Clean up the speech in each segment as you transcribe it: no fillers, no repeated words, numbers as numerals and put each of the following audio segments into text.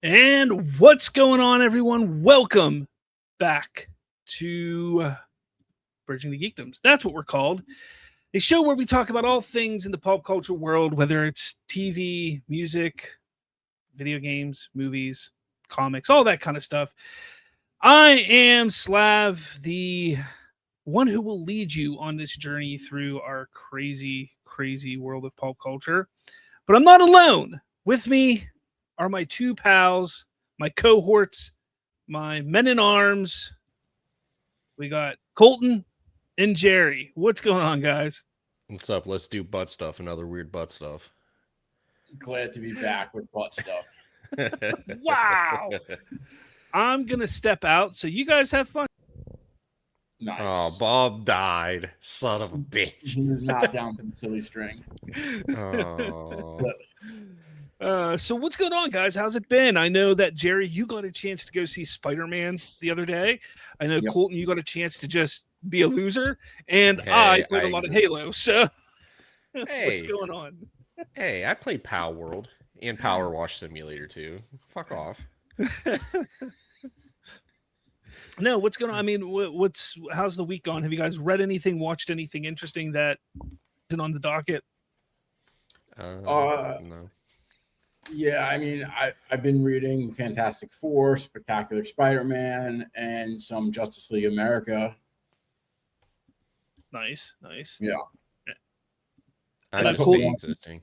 And what's going on, everyone? Welcome back to Bridging the Geekdoms. That's what we're called. A show where we talk about all things in the pop culture world, whether it's TV, music, video games, movies, comics, all that kind of stuff. I am Slav, the one who will lead you on this journey through our crazy, crazy world of pop culture. But I'm not alone. With me are my two pals, my cohorts, my men in arms. We got Colton and Jerry. What's going on, guys? What's up? Let's do butt stuff and other weird butt stuff. Glad to be back with butt stuff. Wow. I'm going to step out, so you guys have fun. Nice. Oh, Bob died. Son of a bitch. He was knocked down from the silly string. Oh. So what's going on, guys? How's it been? I know that, Jerry, you got a chance to go see Spider-Man the other day. I know, Yep. Colton, you got a chance to just be a loser. And Hey, I played I a lot of exist. Halo. So Hey. what's going on? Hey, I played Power World and Power Wash Simulator too. Fuck off. No, what's going on? I mean, how's the week gone? Have you guys read anything, watched anything interesting that isn't on the docket? No. Yeah, I mean, I've been reading Fantastic Four, Spectacular Spider-Man, and some Justice League America. Nice, nice. Yeah. I Like just Colton. stay existing.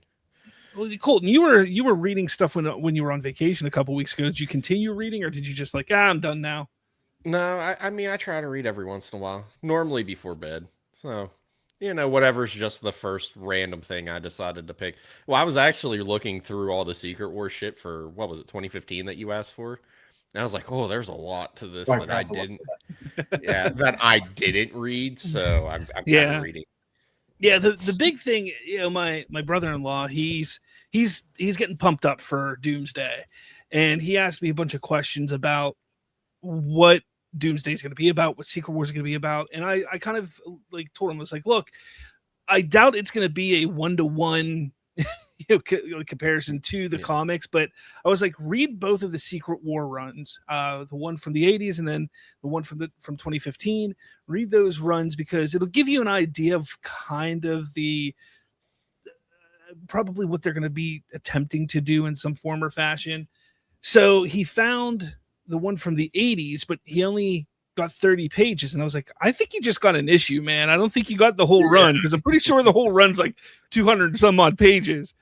Well, Colton, you were reading stuff when you were on vacation a couple weeks ago. Did you continue reading, or did you just like, I'm done now? No, I mean, I try to read every once in a while, normally before bed. So, whatever's just the first random thing I decided to pick. Well, I was actually looking through all the Secret Wars shit for, what was it, 2015 that you asked for? And I was like, oh, there's a lot to this that I didn't, that I didn't read. So I'm kind of reading. Yeah, the big thing, my brother-in-law, he's getting pumped up for Doomsday, and he asked me a bunch of questions about what Doomsday is going to be about, what Secret Wars is going to be about, and I kind of like told him, I was like, look, I doubt it's going to be a 1-to-1 comparison to the comics, but I was like, read both of the Secret War runs, the one from the 80s and then the one from 2015. Read those runs because it'll give you an idea of kind of the probably what they're going to be attempting to do in some form or fashion. So he found the one from the 80s, but he only got 30 pages. And I was like, I think you just got an issue, man. I don't think you got the whole run, because I'm pretty sure the whole run's like 200 and some odd pages.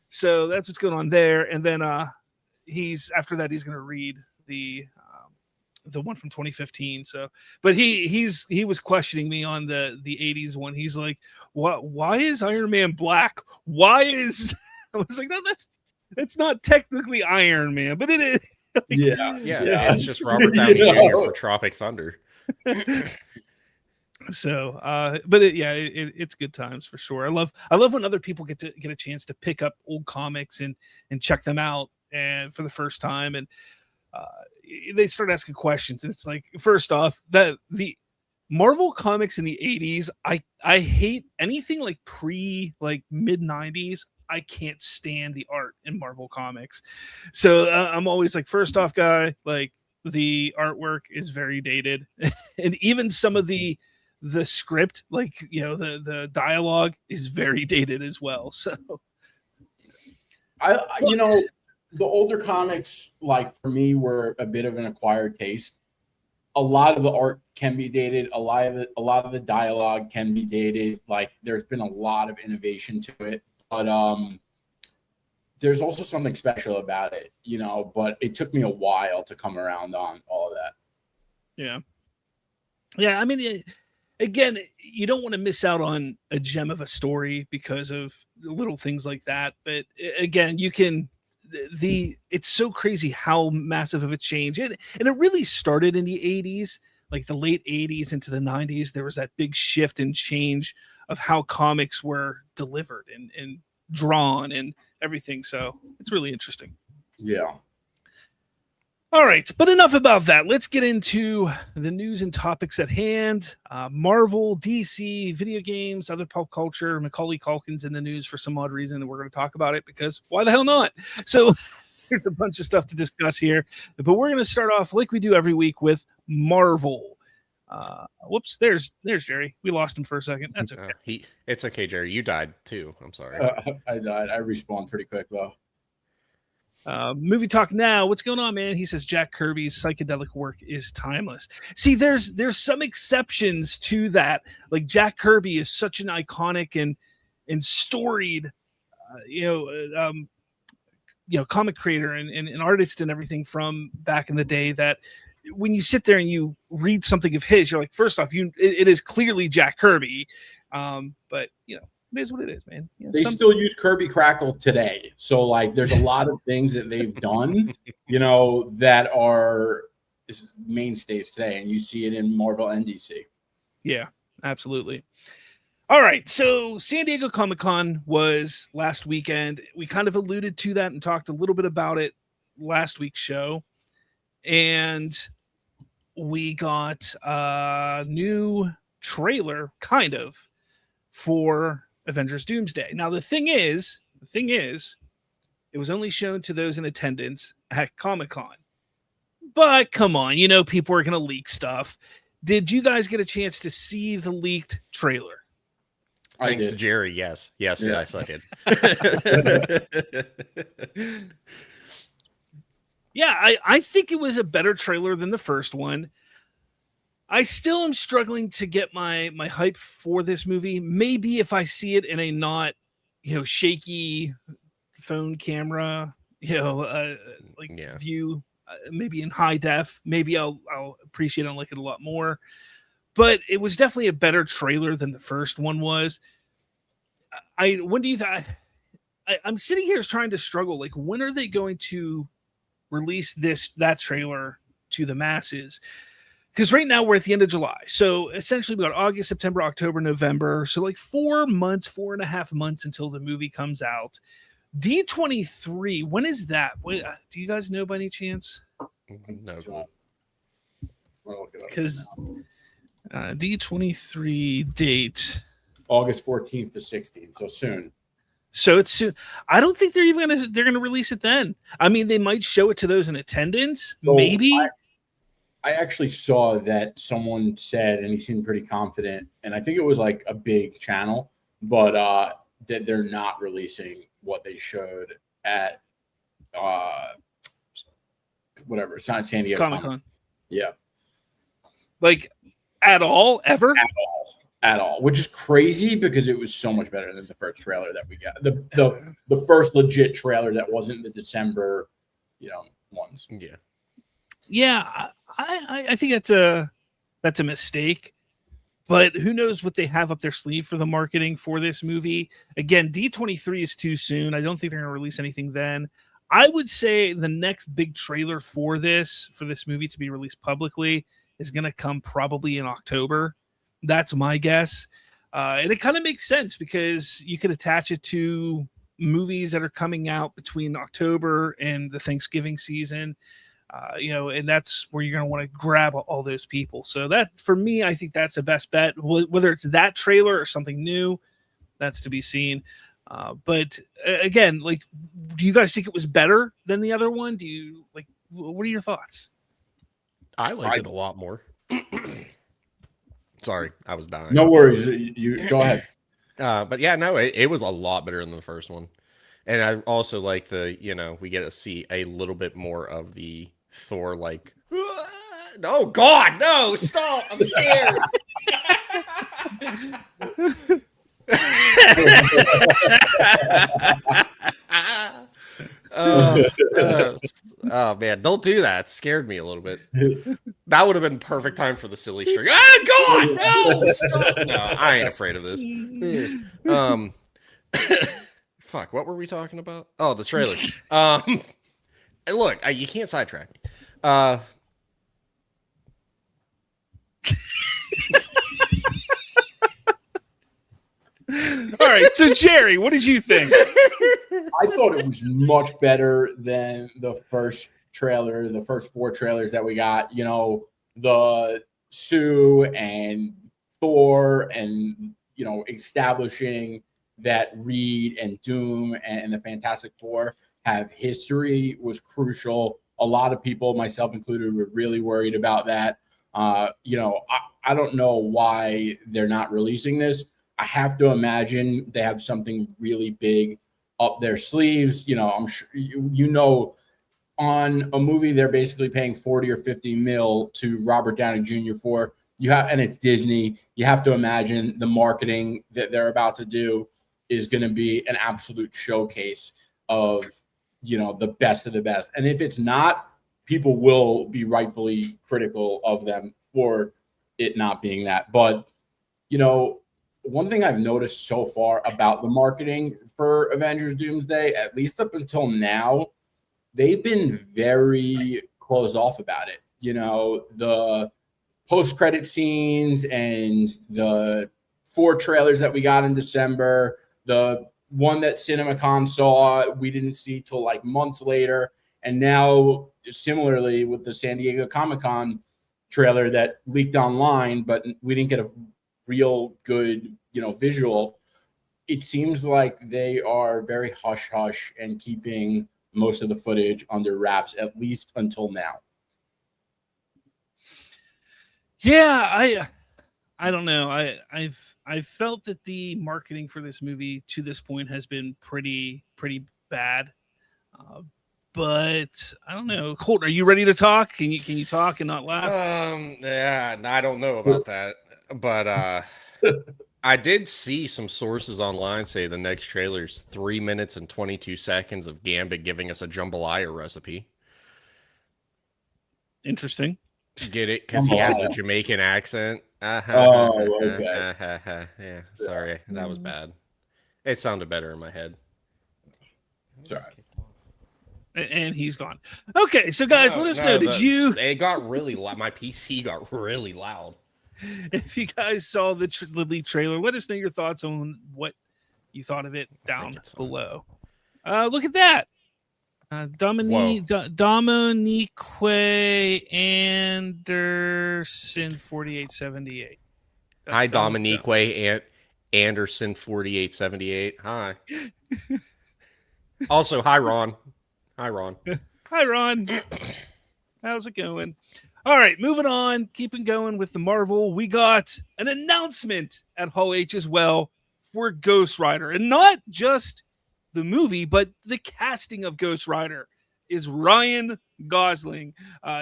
So that's what's going on there. And then after that, he's going to read the one from 2015. So, but he was questioning me on the 80s one. He's like, why is Iron Man black? Why is I was like, no, that's not technically Iron Man, but it is. Like, yeah, it's just Robert Downey Jr. for Tropic Thunder. So, but it's good times for sure. I love when other people get a chance to pick up old comics and check them out and for the first time, and they start asking questions. And it's like, first off, that the Marvel comics in the 80s, I hate anything like mid 90s. I can't stand the art in Marvel comics. So I'm always like, first off, guy, like the artwork is very dated. And even some of the script, like, the dialogue is very dated as well. So the older comics, like for me, were a bit of an acquired taste. A lot of the art can be dated. A lot of the dialogue can be dated. Like there's been a lot of innovation to it. But there's also something special about it, but it took me a while to come around on all of that. Yeah. I mean, again, you don't want to miss out on a gem of a story because of little things like that. But again, you can, it's so crazy how massive of a change. And it really started in the 80s, like the late 80s into the 90s. There was that big shift and change of how comics were delivered and drawn and everything. So it's really interesting. Yeah. All right, but enough about that. Let's get into the news and topics at hand. Marvel, DC, video games, other pop culture. Macaulay Culkin's in the news for some odd reason, and we're going to talk about it because why the hell not? So there's a bunch of stuff to discuss here, but we're going to start off like we do every week with Marvel. Whoops, there's Jerry. We lost him for a second. That's okay. It's okay, Jerry. You died too. I'm sorry. I died. I respawned pretty quick though. Movie talk now. What's going on, man? He says Jack Kirby's psychedelic work is timeless. See, there's some exceptions to that. Like Jack Kirby is such an iconic and storied, comic creator and artist and everything from back in the day that when you sit there and you read something of his, you're like, first off, it is clearly Jack Kirby, but it is what it is, man. They still use Kirby Crackle today, so like, there's a lot of things that they've done, that are mainstays today, and you see it in Marvel and DC. Yeah, absolutely. All right, so San Diego Comic-Con was last weekend. We kind of alluded to that and talked a little bit about it last week's show. And we got a new trailer, kind of, for Avengers Doomsday. Now, the thing is, it was only shown to those in attendance at Comic-Con. But come on, people are going to leak stuff. Did you guys get a chance to see the leaked trailer? Thanks to Jerry, yes. Yes, I did. Yeah, I think it was a better trailer than the first one. I still am struggling to get my hype for this movie. Maybe if I see it in a not, shaky phone camera, view, maybe in high def, maybe I'll appreciate it and like it a lot more. But it was definitely a better trailer than the first one was. I'm sitting here trying to struggle. Like, when are they going to release that trailer to the masses? Because right now we're at the end of July. So essentially we got August, September, October, November. So like 4.5 months until the movie comes out. D23, when is that? Do you guys know by any chance? No. Because D23 date. August 14th to 16th, so soon. So it's soon. I don't think they're gonna release it then. I mean, they might show it to those in attendance, maybe. I actually saw that someone said, and he seemed pretty confident, and I think it was like a big channel, but that they're not releasing what they showed at whatever. It's not San Diego Comic-Con. Yeah. Like at all, ever? At all, which is crazy because it was so much better than the first trailer that we got. The first legit trailer that wasn't the December, ones. Yeah. Yeah, I think that's a mistake. But who knows what they have up their sleeve for the marketing for this movie. Again, D23 is too soon. I don't think they're going to release anything then. I would say the next big trailer for this movie to be released publicly is going to come probably in October. That's my guess. And it kind of makes sense because you could attach it to movies that are coming out between October and the Thanksgiving season. And that's where you're going to want to grab all those people. So that, for me, I think that's the best bet. Whether it's that trailer or something new, that's to be seen. But again, like, do you guys think it was better than the other one? What are your thoughts? I liked it a lot more. Sorry, I was dying. No worries. You go ahead. But yeah, no, it was a lot better than the first one. And I also like we get to see a little bit more of the Thor, like, no, God, no, stop, I'm scared. Oh man, don't do that. It scared me a little bit. That would have been perfect time for the silly string. Oh God, no, stop. No, I ain't afraid of this. Fuck, what were we talking about? Oh, the trailer. Look, you can't sidetrack me. All right, so Jerry, what did you think? I thought it was much better than the first trailer, the first 4 trailers that we got. The Sue and Thor, and establishing that Reed and Doom and the Fantastic Four. have history was crucial. A lot of people, myself included, were really worried about that. I don't know why they're not releasing this. I have to imagine they have something really big up their sleeves. I'm sure on a movie they're basically paying 40 or 50 mil to Robert Downey Jr. for. And it's Disney. You have to imagine the marketing that they're about to do is going to be an absolute showcase of, the best of the best. And if it's not, people will be rightfully critical of them for it not being that. But, one thing I've noticed so far about the marketing for Avengers Doomsday, at least up until now, they've been very closed off about it. The post-credit scenes and the 4 trailers that we got in December, the one that CinemaCon saw, we didn't see till like months later. And now, similarly, with the San Diego Comic-Con trailer that leaked online, but we didn't get a real good, visual. It seems like they are very hush-hush and keeping most of the footage under wraps, at least until now. Yeah, I don't know. I've felt that the marketing for this movie to this point has been pretty bad. But I don't know. Colton, are you ready to talk? Can you talk and not laugh? Yeah, I don't know about that, but I did see some sources online say the next trailer is 3 minutes and 22 seconds of Gambit giving us a jambalaya recipe. Interesting. Get it? Because he has the Jamaican accent. Oh, okay. Yeah, sorry. That was bad. It sounded better in my head. Sorry. And he's gone. Okay, so guys, let us know. It got really loud. My PC got really loud. If you guys saw the lead trailer, let us know your thoughts on what you thought of it down below. Look at that. Dominique Anderson 4878. Hi, Dominique Anderson 4878. Hi. Also, hi, Ron. Hi, Ron. Hi, Ron. How's it going? All right, moving on. Keeping going with the Marvel. We got an announcement at Hall H as well for Ghost Rider. And not just the movie, but the casting of Ghost Rider is Ryan Gosling.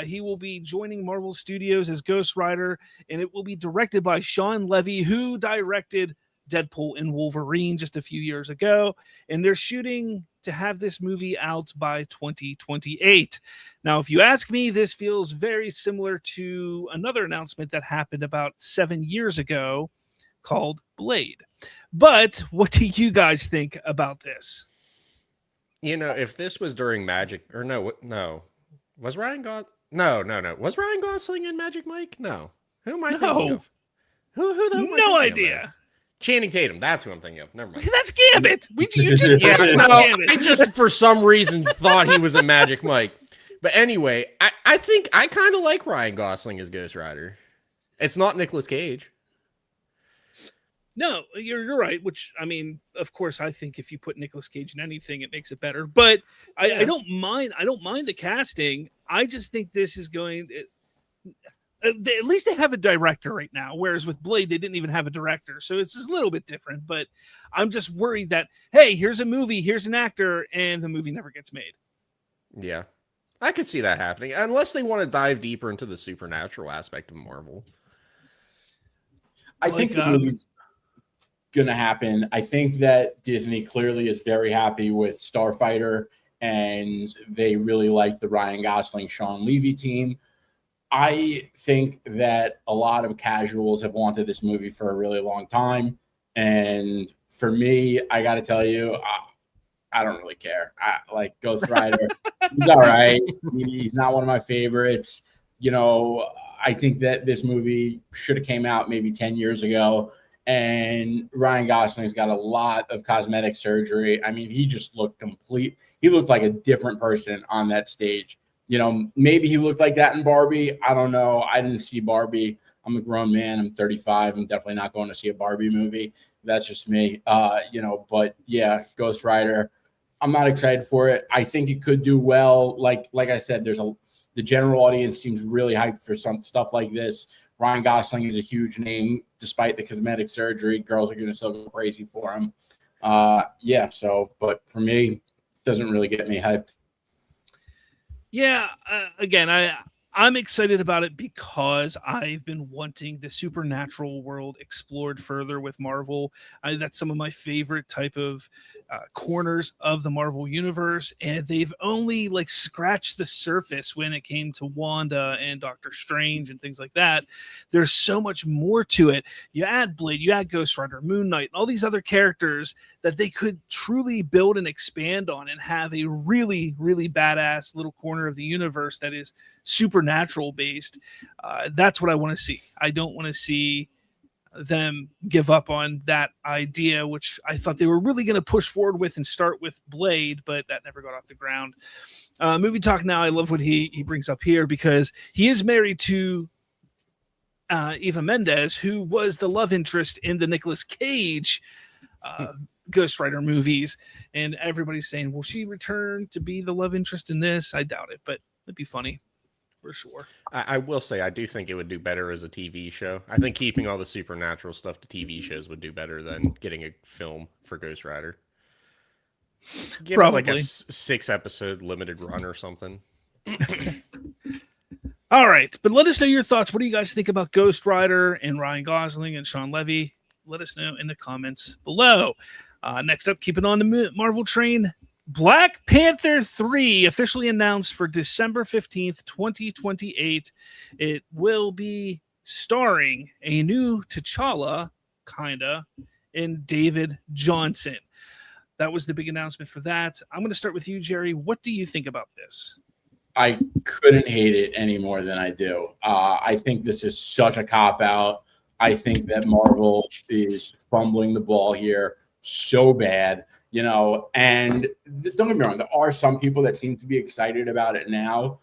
He will be joining Marvel Studios as Ghost Rider, and it will be directed by Sean Levy, who directed Deadpool and Wolverine just a few years ago. And they're shooting to have this movie out by 2028. Now, if you ask me, this feels very similar to another announcement that happened about 7 years ago called Blade. But what do you guys think about this? If this was during Magic, or no, was Ryan Gosling? No. Was Ryan Gosling in Magic Mike? No. Who am I thinking of? Who the hell am I No thinking idea. Of? Channing Tatum. That's who I'm thinking of. Never mind. That's Gambit. You just Gambit. I just for some reason thought he was a Magic Mike. But anyway, I think I kind of like Ryan Gosling as Ghost Rider. It's not Nicolas Cage. No, you're right. Which, I mean, of course, I think if you put Nicolas Cage in anything, it makes it better. But I don't mind. I don't mind the casting. I just think this is going. At least they have a director right now, whereas with Blade, they didn't even have a director. So it's just a little bit different. But I'm just worried that, hey, here's a movie, here's an actor, and the movie never gets made. Yeah, I could see that happening, unless they want to dive deeper into the supernatural aspect of Marvel. I think the movie's going to happen. I think that Disney clearly is very happy with Starfighter, and they really like the Ryan Gosling, Sean Levy team. I think that a lot of casuals have wanted this movie for a really long time. And for me, I got to tell you, I don't really care. I like Ghost Rider. He's all right. He's not one of my favorites. I think that this movie should have came out maybe 10 years ago. And Ryan Gosling's got a lot of cosmetic surgery. I mean, he just looked complete. He looked like a different person on that stage. Maybe he looked like that in Barbie. I don't know. I didn't see Barbie. I'm a grown man. I'm 35. I'm definitely not going to see a Barbie movie. That's just me. But yeah, Ghost Rider. I'm not excited for it. I think it could do well. Like I said, the general audience seems really hyped for some stuff like this. Ryan Gosling is a huge name, despite the cosmetic surgery. Girls are going to still go crazy for him. But for me, it doesn't really get me hyped. Yeah, again, I'm excited about it because I've been wanting the supernatural world explored further with Marvel. That's some of my favorite type of corners of the Marvel universe, and they've only like scratched the surface when it came to Wanda and Doctor Strange and things like that. There's so much more to it. You add Blade, you add Ghost Rider, Moon Knight, and all these other characters that they could truly build and expand on and have a really, really badass little corner of the universe that is supernatural based. That's what I want to see. I don't want to see them give up on that idea, which I thought they were really going to push forward with and start with Blade, but that never got off the ground. Movie talk now. I love what he brings up here because he is married to Eva Mendes, who was the love interest in the Nicolas Cage Ghost Rider movies, and everybody's saying, will she return to be the love interest in this? I doubt it, but it'd be funny for sure. I will say I do think it would do better as a TV show. I think keeping all the supernatural stuff to TV shows would do better than getting a film for Ghost Rider. Give it like a 6-episode limited run or something. All right, but let us know your thoughts. What do you guys think about Ghost Rider and Ryan Gosling and Sean Levy? Let us know in the comments below. Next up, keeping on the Marvel train, Black Panther 3 officially announced for December 15th, 2028. It will be starring a new T'Challa, kinda, and David Johnson. That was the big announcement for that. I'm going to start with you, Jerry. What do you think about this? I couldn't hate it any more than I do. I think this is such a cop-out. I think that Marvel is fumbling the ball here so bad, and don't get me wrong, there are some people that seem to be excited about it now,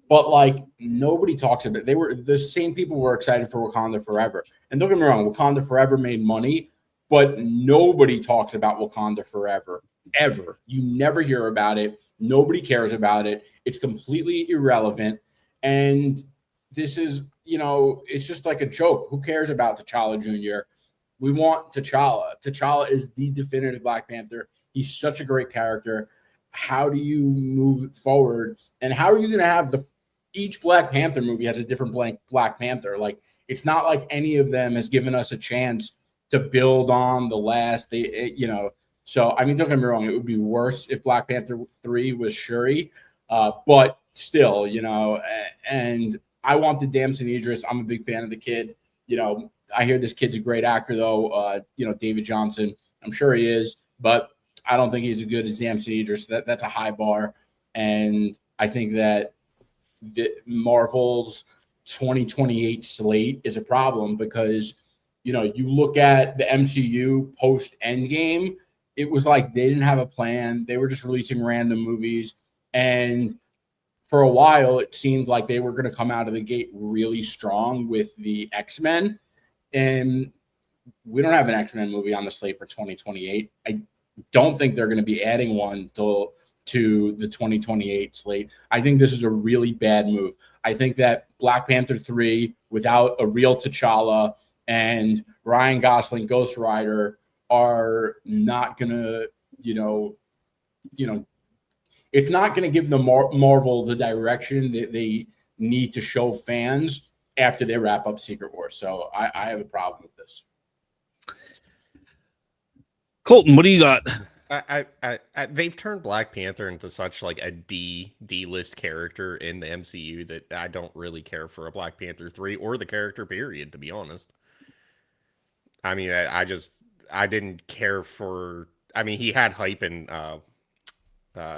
but like nobody talks about it. The same people were excited for Wakanda Forever. And don't get me wrong, Wakanda Forever made money, but nobody talks about Wakanda Forever, ever. You never hear about it. Nobody cares about it. It's completely irrelevant. And this is, it's just like a joke. Who cares about T'Challa Jr.? We want T'Challa. T'Challa is the definitive Black Panther. He's such a great character. How do you move forward? And how are you going to have each Black Panther movie has a different Black Panther? Like, it's not like any of them has given us a chance to build on the last. So, I mean, don't get me wrong. It would be worse if Black Panther 3 was Shuri. But still, and I want the Damson Idris. I'm a big fan of the kid. I hear this kid's a great actor, though. David Johnson. I'm sure he is, but I don't think he's as good as Damson Idris. That's a high bar, and I think that Marvel's 2028 slate is a problem because you look at the MCU post Endgame. It was like they didn't have a plan. They were just releasing random movies, and for a while, it seemed like they were going to come out of the gate really strong with the X-Men. And we don't have an X-Men movie on the slate for 2028. I don't think they're going to be adding one to the 2028 slate. I think this is a really bad move. I think that Black Panther 3, without a real T'Challa and Ryan Gosling Ghost Rider, are not going to, it's not going to give the Marvel the direction that they need to show fans after they wrap up Secret Wars. So I have a problem with this. Colton, what do you got? They've turned Black Panther into such like a D-list character in the MCU that I don't really care for a Black Panther 3 or the character period, to be honest. I mean, I didn't care for. I mean, he had hype in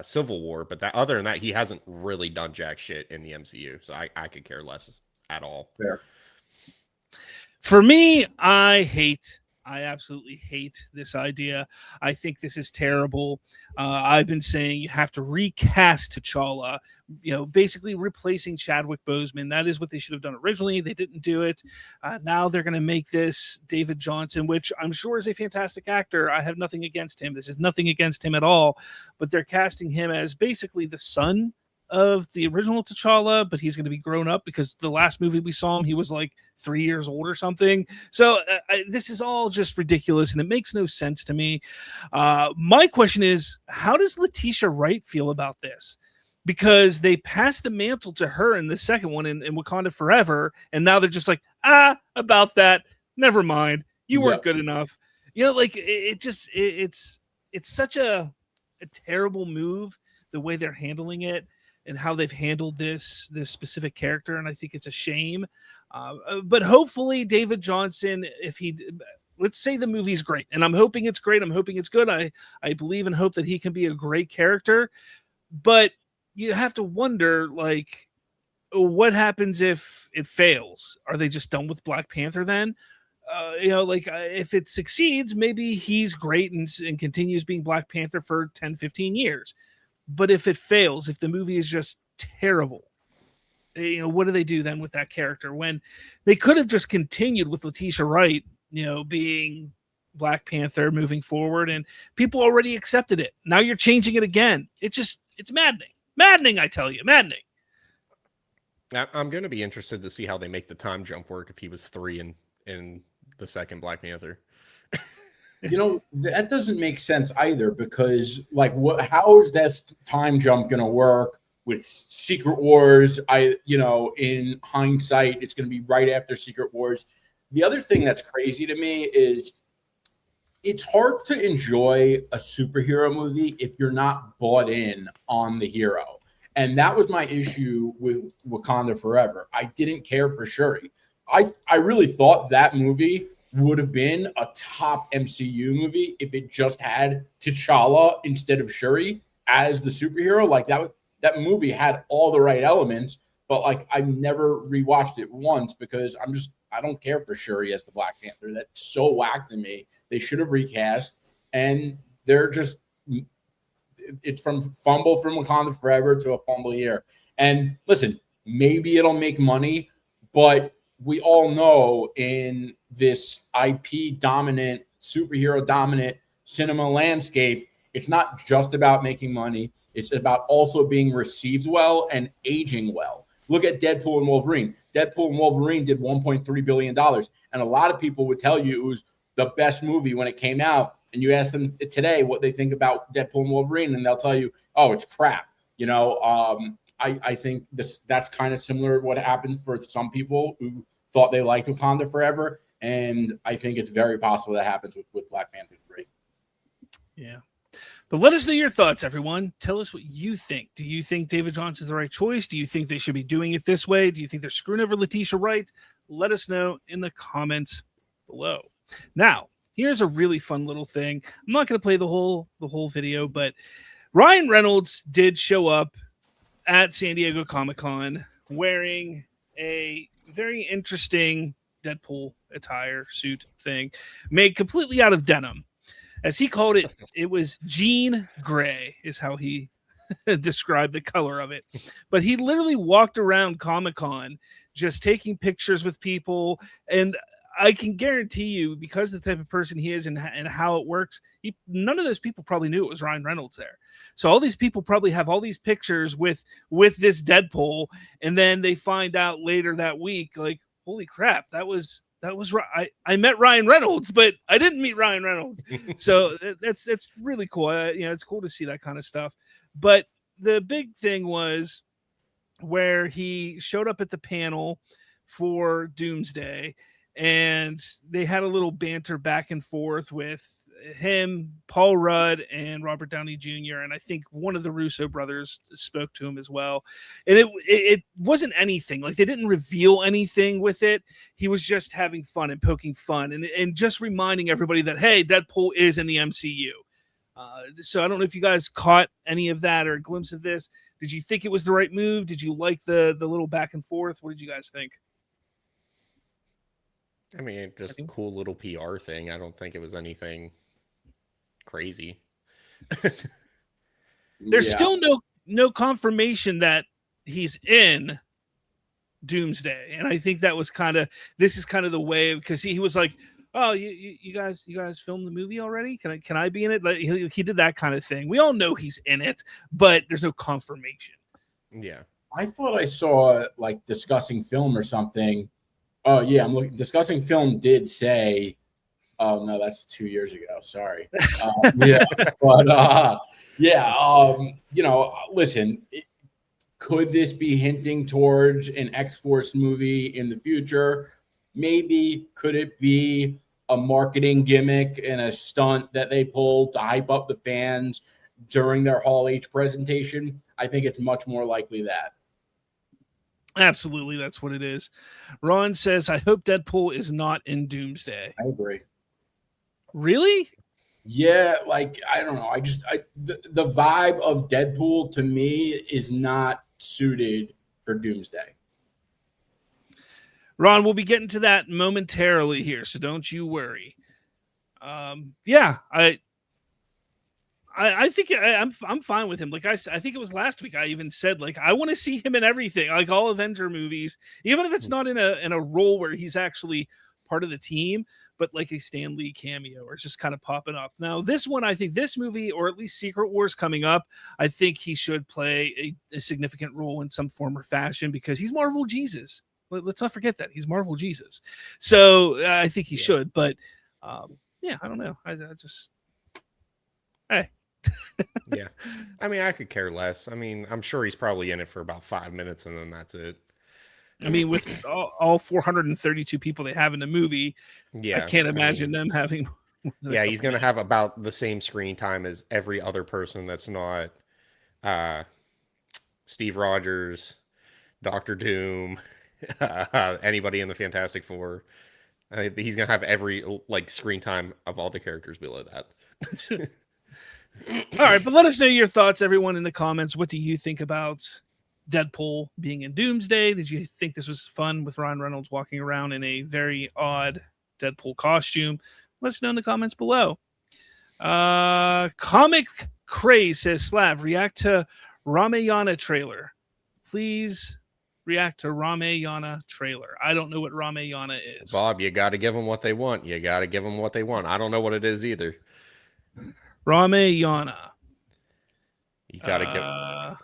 Civil War, but other than that, he hasn't really done jack shit in the MCU. So I could care less at all. Fair. For me, I hate I absolutely hate this idea. I think this is terrible. I've been saying you have to recast T'Challa, basically replacing Chadwick Boseman. That is what they should have done originally. They didn't do it. Now they're going to make this David Johnson, which I'm sure is a fantastic actor. I have nothing against him. This is nothing against him at all. But they're casting him as basically the son of the original T'Challa, but he's going to be grown up because the last movie we saw him, he was like 3 years old or something. So this is all just ridiculous, and it makes no sense to me. My question is, how does Letitia Wright feel about this? Because they passed the mantle to her in the second one in Wakanda Forever, and now they're just like, about that, never mind. You weren't good enough. It's such a terrible move, the way they're handling it and how they've handled this specific character. And I think it's a shame. But hopefully David Johnson, let's say the movie's great, and I'm hoping it's great. I'm hoping it's good. I believe and hope that he can be a great character, but you have to wonder, like, what happens if it fails? Are they just done with Black Panther then? If it succeeds, maybe he's great and continues being Black Panther for 10, 15 years. But if it fails, if the movie is just terrible, what do they do then with that character? When they could have just continued with Letitia Wright, being Black Panther moving forward, and people already accepted it. Now you're changing it again. It's maddening. Maddening, I tell you, maddening. I'm going to be interested to see how they make the time jump work if he was 3 in the second Black Panther. That doesn't make sense either, because how is this time jump going to work with Secret Wars? In hindsight, it's going to be right after Secret Wars. The other thing that's crazy to me is it's hard to enjoy a superhero movie if you're not bought in on the hero. And that was my issue with Wakanda Forever. I didn't care for Shuri. I really thought that movie would have been a top MCU movie if it just had T'Challa instead of Shuri as the superhero. That movie had all the right elements, but I never rewatched it once because I don't care for Shuri as the Black Panther. That's so whack to me. They should have recast, and it's from fumble from Wakanda Forever to a fumble here. And listen, maybe it'll make money, but we all know in this IP dominant, superhero dominant cinema landscape, it's not just about making money. It's about also being received well and aging well. Look at Deadpool and Wolverine. Deadpool and Wolverine did $1.3 billion. And a lot of people would tell you it was the best movie when it came out. And you ask them today what they think about Deadpool and Wolverine, and they'll tell you, oh, it's crap. I think that's kind of similar to what happened for some people who thought they liked Wakanda Forever. And I think it's very possible that happens with Black Panther 3. Yeah. But let us know your thoughts, everyone. Tell us what you think. Do you think David Johnson's the right choice? Do you think they should be doing it this way? Do you think they're screwing over Letitia Wright? Let us know in the comments below. Now, here's a really fun little thing. I'm not going to play the whole video, but Ryan Reynolds did show up at San Diego Comic-Con wearing a very interesting Deadpool attire suit thing made completely out of denim. As he called it, it was jean gray is how he described the color of it. But he literally walked around Comic-Con just taking pictures with people. And I can guarantee you, because of the type of person he is and how it works, none of those people probably knew it was Ryan Reynolds there. So all these people probably have all these pictures with this Deadpool, and then they find out later that week, like, holy crap, that was I met Ryan Reynolds, but I didn't meet Ryan Reynolds. So that's really cool. It's cool to see that kind of stuff. But the big thing was where he showed up at the panel for Doomsday, and they had a little banter back and forth with him, Paul Rudd, and Robert Downey Jr. And I think one of the Russo brothers spoke to him as well. And it wasn't anything. Like, they didn't reveal anything with it. He was just having fun and poking fun and just reminding everybody that, hey, Deadpool is in the MCU. So I don't know if you guys caught any of that or a glimpse of this. Did you think it was the right move? Did you like the little back and forth? What did you guys think? I mean, just a cool little PR thing. I don't think it was anything crazy. There's still no confirmation that he's in Doomsday, and I think that was this is kind of the way, because he was like, "Oh, you guys filmed the movie already? Can I be in it?" Like, he did that kind of thing. We all know he's in it, but there's no confirmation. Yeah, I thought I saw like Discussing Film or something. Oh yeah, I'm looking. Discussing Film did say, "Oh no, that's 2 years ago." Sorry. Yeah, but listen. Could this be hinting towards an X-Force movie in the future? Maybe. Could it be a marketing gimmick and a stunt that they pulled to hype up the fans during their Hall H presentation? I think it's much more likely that. Absolutely, that's what it is. Ron says, I hope Deadpool is not in Doomsday. I agree. Really? Yeah, like, I don't know. The vibe of Deadpool to me is not suited for Doomsday. Ron, we'll be getting to that momentarily here, so don't you worry. I think I'm fine with him. Like I think it was last week I even said, like, I want to see him in everything, like all Avenger movies, even if it's not in a role where he's actually part of the team, but like a Stan Lee cameo or just kind of popping up. Now, this one, I think this movie, or at least Secret Wars coming up, I think he should play a significant role in some form or fashion, because he's Marvel Jesus. Let's not forget that he's Marvel Jesus. So I think he should, but I don't know. I just, hey. Yeah. I mean, I could care less. I mean, I'm sure he's probably in it for about 5 minutes and then that's it. I mean, with all 432 people they have in the movie, I can't imagine them having. Yeah, he's going to have about the same screen time as every other person that's not Steve Rogers, Dr. Doom, anybody in the Fantastic Four. He's going to have every screen time of all the characters below that. All right, but let us know your thoughts, everyone, in the comments. What do you think about Deadpool being in Doomsday? Did you think this was fun with Ryan Reynolds walking around in a very odd Deadpool costume? Let us know in the comments below. Comic Craze says, Slav, react to Ramayana trailer. Please react to Ramayana trailer. I don't know what Ramayana is. Bob, you got to give them what they want. I don't know what it is either. Ramayana. You got to get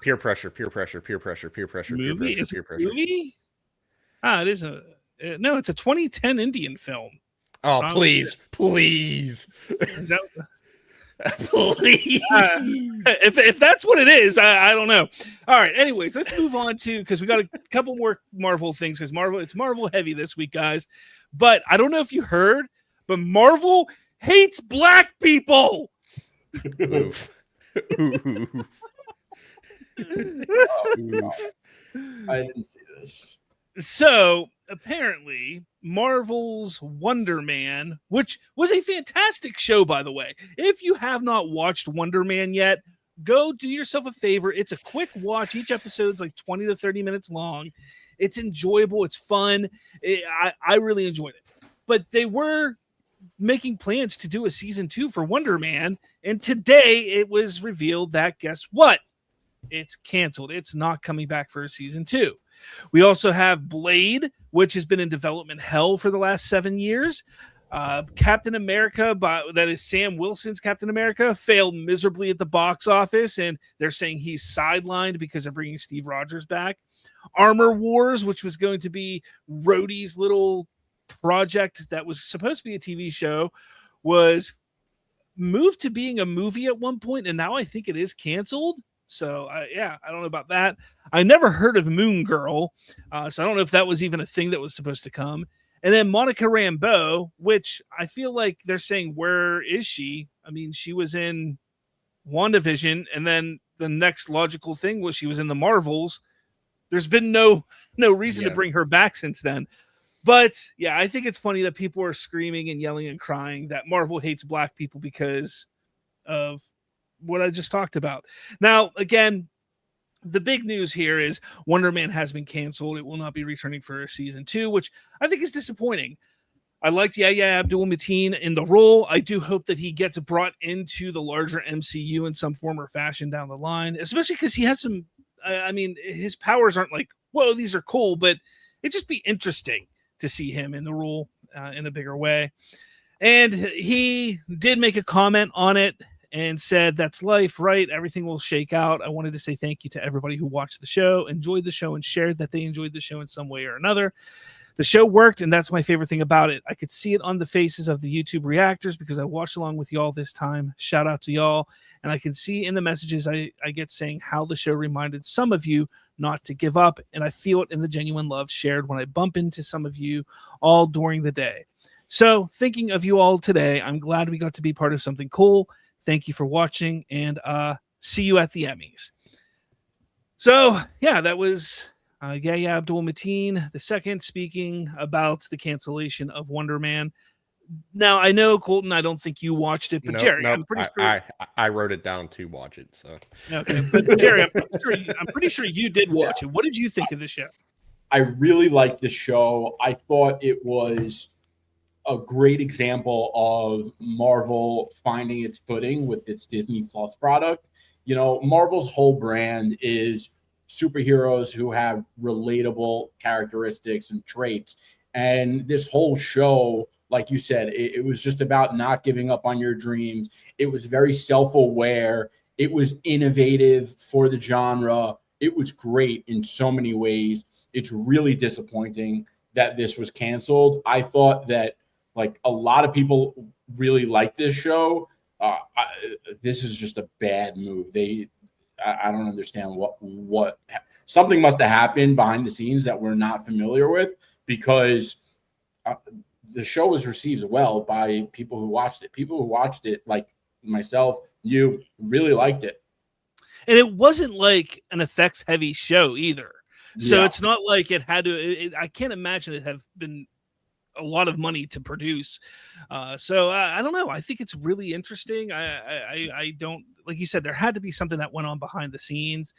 peer pressure. Movie? Movie? It is no, it's a 2010 Indian film. Oh, please. Is that please? If that's what it is, I don't know. All right. Anyways, let's move on to, because we got a couple more Marvel things, because it's Marvel heavy this week, guys. But I don't know if you heard, but Marvel hates black people. Oof. I didn't see this. So apparently Marvel's Wonder Man, which was a fantastic show, by the way. If you have not watched Wonder Man yet, go do yourself a favor. It's a quick watch. Each episode's like 20 to 30 minutes long. It's enjoyable. It's fun. I really enjoyed it. But they were making plans to do a season 2 for Wonder Man, and today it was revealed that, guess what? It's canceled. It's not coming back for a season 2. We also have Blade, which has been in development hell for the last 7 years. Captain America, that is Sam Wilson's Captain America, failed miserably at the box office, and they're saying he's sidelined because of bringing Steve Rogers back. Armor Wars, which was going to be Rhodey's little project that was supposed to be a TV show, was moved to being a movie at one point, and now I think it is canceled. So I don't know about that. I never heard of Moon Girl, so I don't know if that was even a thing that was supposed to come. And then Monica Rambeau, which I feel like they're saying, where is she? I mean, she was in WandaVision, and then the next logical thing was she was in the Marvels. There's been no reason to bring her back since then. But yeah, I think it's funny that people are screaming and yelling and crying that Marvel hates black people because of what I just talked about. Now, again, the big news here is Wonder Man has been canceled. It will not be returning for season 2, which I think is disappointing. I liked Yahya Abdul-Mateen in the role. I do hope that he gets brought into the larger MCU in some form or fashion down the line, especially because he has some, I mean, his powers aren't like, whoa, these are cool, but it'd just be interesting to see him in the role in a bigger way. And he did make a comment on it and said, that's life, right? Everything will shake out. I wanted to say thank you to everybody who watched the show, enjoyed the show, and shared that they enjoyed the show in some way or another. The show worked, and that's my favorite thing about it. I could see it on the faces of the YouTube reactors because I watched along with y'all this time. Shout out to y'all. And I can see in the messages I get saying how the show reminded some of you not to give up. And I feel it in the genuine love shared when I bump into some of you all during the day. So thinking of you all today, I'm glad we got to be part of something cool. Thank you for watching, and see you at the Emmys. So, yeah, that was Yahya Abdul-Mateen II speaking about the cancellation of Wonder Man. Now, I know, Colton, I don't think you watched it, but Jerry, I'm pretty sure... I wrote it down to watch it, so... Okay, but Jerry, I'm pretty sure you did watch it. What did you think of the show? I really liked the show. I thought it was a great example of Marvel finding its footing with its Disney Plus product. You know, Marvel's whole brand is superheroes who have relatable characteristics and traits. And this whole show, like you said, it was just about not giving up on your dreams. It was very self-aware. It was innovative for the genre. It was great in so many ways. It's really disappointing that this was canceled. I thought that, like, a lot of people really like this show. This is just a bad move. I don't understand what something must have happened behind the scenes that we're not familiar with, because the show was received well by people who watched it. People who watched it, like myself, you, really liked it. And it wasn't like an effects heavy show either. So It's not like it had to, I can't imagine it have been a lot of money to produce. So I don't know. I think it's really interesting. I don't, like you said, there had to be something that went on behind the scenes.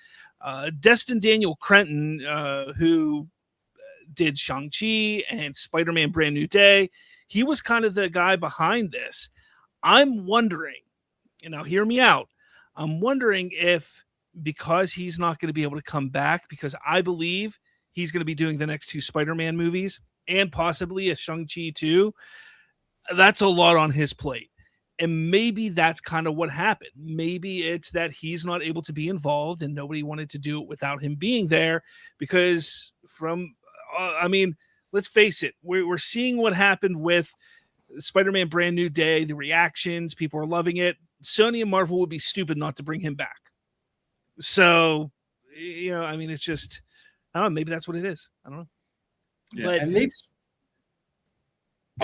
Destin Daniel Cretton, who did Shang-Chi and Spider-Man Brand New Day, he was kind of the guy behind this. I'm wondering, now hear me out. I'm wondering if, because he's not going to be able to come back, because I believe he's going to be doing the next 2 Spider-Man movies and possibly a Shang-Chi too, that's a lot on his plate. And maybe that's kind of what happened. Maybe it's that he's not able to be involved and nobody wanted to do it without him being there, because from, I mean, let's face it, we're seeing what happened with Spider-Man Brand New Day, the reactions, people are loving it. Sony and Marvel would be stupid not to bring him back. So, you know, I mean, it's just, I don't know, maybe that's what it is. I don't know. Yeah, but, and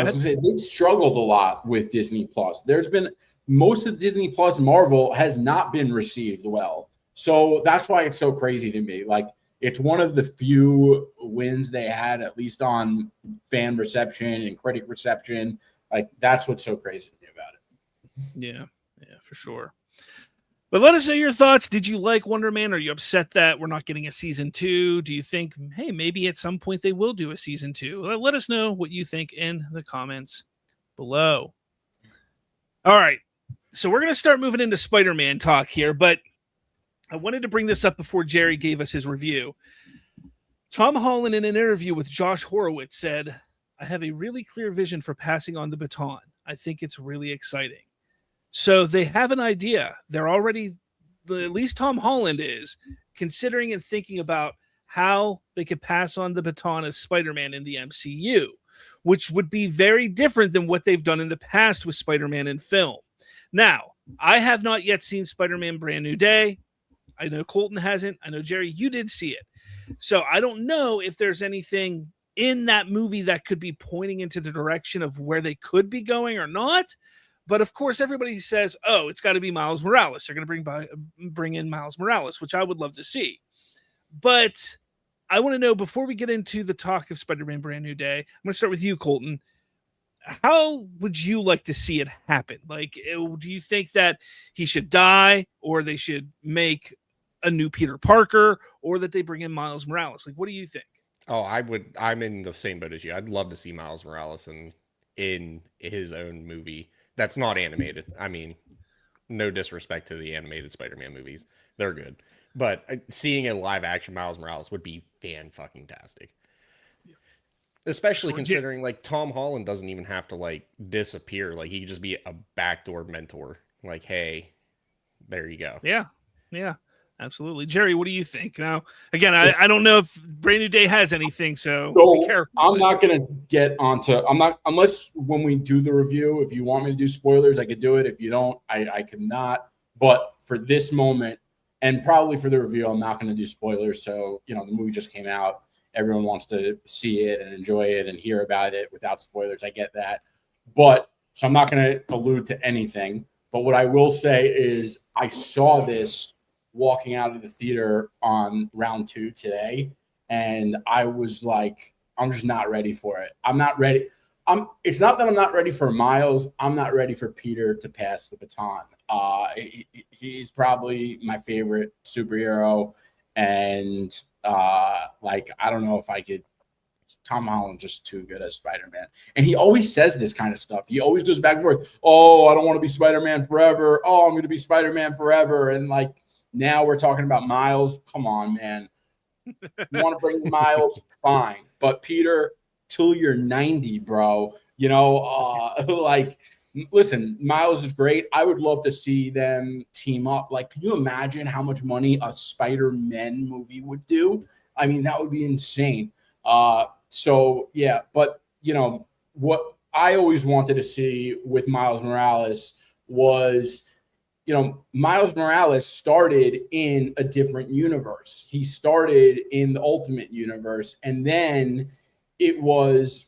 they've struggled a lot with Disney Plus. There's been, most of Disney Plus Marvel has not been received well. So that's why it's so crazy to me. Like, it's one of the few wins they had, at least on fan reception and critic reception. Like, that's what's so crazy to me about it. Yeah, for sure. But let us know your thoughts. Did you like Wonder Man? Are you upset that we're not getting a season 2? Do you think, hey, maybe at some point they will do a season 2? Let us know what you think in the comments below. All right. So we're going to start moving into Spider-Man talk here, but I wanted to bring this up before Jerry gave us his review. Tom Holland, in an interview with Josh Horowitz, said, I have a really clear vision for passing on the baton. I think it's really exciting. So they have an idea. They're already, at least Tom Holland is, considering and thinking about how they could pass on the baton as Spider-Man in the MCU, which would be very different than what they've done in the past with Spider-Man in film. Now, I have not yet seen Spider-Man Brand New Day. I know Colton hasn't. I know, Jerry, you did see it. So I don't know if there's anything in that movie that could be pointing into the direction of where they could be going or not. But of course, everybody says, oh, it's got to be Miles Morales. They're going to bring in Miles Morales, which I would love to see. But I want to know, before we get into the talk of Spider-Man Brand New Day, I'm going to start with you, Colton. How would you like to see it happen? Like, do you think that he should die, or they should make a new Peter Parker, or that they bring in Miles Morales? Like, what do you think? Oh, I'm in the same boat as you. I'd love to see Miles Morales in in his own movie that's not animated. I mean, no disrespect to the animated Spider-Man movies. They're good. But seeing a live action Miles Morales would be fan-fucking-tastic. Especially considering like Tom Holland doesn't even have to like disappear. Like he could just be a backdoor mentor. Like, hey, there you go. Yeah, absolutely. Jerry, what do you think? Now, again, I don't know if Brand New Day has anything, so be careful. I'm not going to get onto, unless when we do the review, if you want me to do spoilers, I could do it. If you don't, I cannot. But for this moment, and probably for the review, I'm not going to do spoilers. So, the movie just came out. Everyone wants to see it and enjoy it and hear about it without spoilers. I get that. But so I'm not going to allude to anything. But what I will say is I saw this walking out of the theater on round 2 today. And I was like, I'm just not ready for it. I'm not ready. It's not that I'm not ready for Miles. I'm not ready for Peter to pass the baton. He's probably my favorite superhero. And I don't know if I could. Tom Holland's just too good as Spider-Man. And he always says this kind of stuff. He always goes back and forth. Oh, I don't want to be Spider-Man forever. Oh, I'm going to be Spider-Man forever. And now we're talking about Miles. Come on, man. You want to bring Miles? Fine. But Peter, till you're 90, bro. Listen, Miles is great. I would love to see them team up. Can you imagine how much money a Spider-Man movie would do? I mean, that would be insane. So yeah, but what I always wanted to see with Miles Morales was, Miles Morales started in a different universe. He started in the Ultimate Universe, and then it was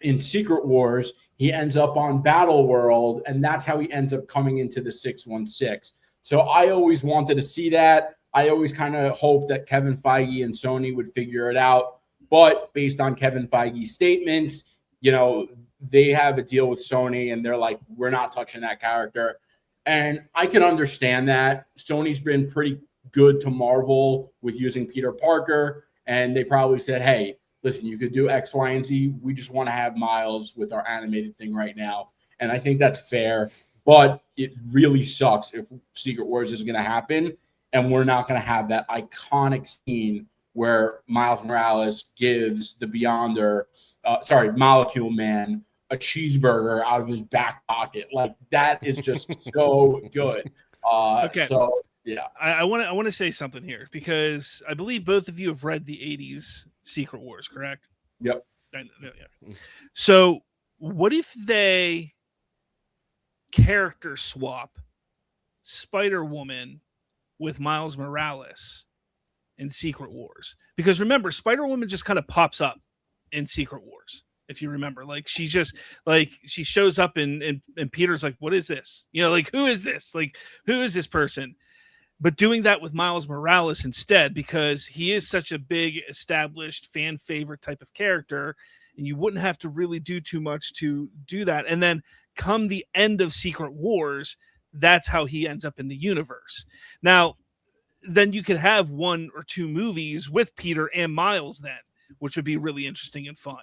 in Secret Wars. He ends up on Battle World, and that's how he ends up coming into the 616. So I always wanted to see that. I always kind of hoped that Kevin Feige and Sony would figure it out. But based on Kevin Feige's statements, they have a deal with Sony, and they're like, we're not touching that character. And I can understand that. Sony's been pretty good to Marvel with using Peter Parker, and they probably said, hey, listen, you could do X, Y, and Z. We just want to have Miles with our animated thing right now. And I think that's fair. But it really sucks if Secret Wars is going to happen and we're not going to have that iconic scene where Miles Morales gives the Molecule Man, a cheeseburger out of his back pocket. That is just so good. Okay. So, yeah. I want to say something here because I believe both of you have read the 80s Secret Wars, correct? Yep. Yeah. So what if they character swap Spider-Woman with Miles Morales in Secret Wars? Because remember, Spider-Woman just kind of pops up in Secret Wars. If you remember, she just she shows up and Peter's like, what is this? Who is this? Who is this person? But doing that with Miles Morales instead, because he is such a big established fan favorite type of character, and you wouldn't have to really do too much to do that. And then come the end of Secret Wars, that's how he ends up in the universe. Now, then you could have 1 or 2 movies with Peter and Miles then, which would be really interesting and fun.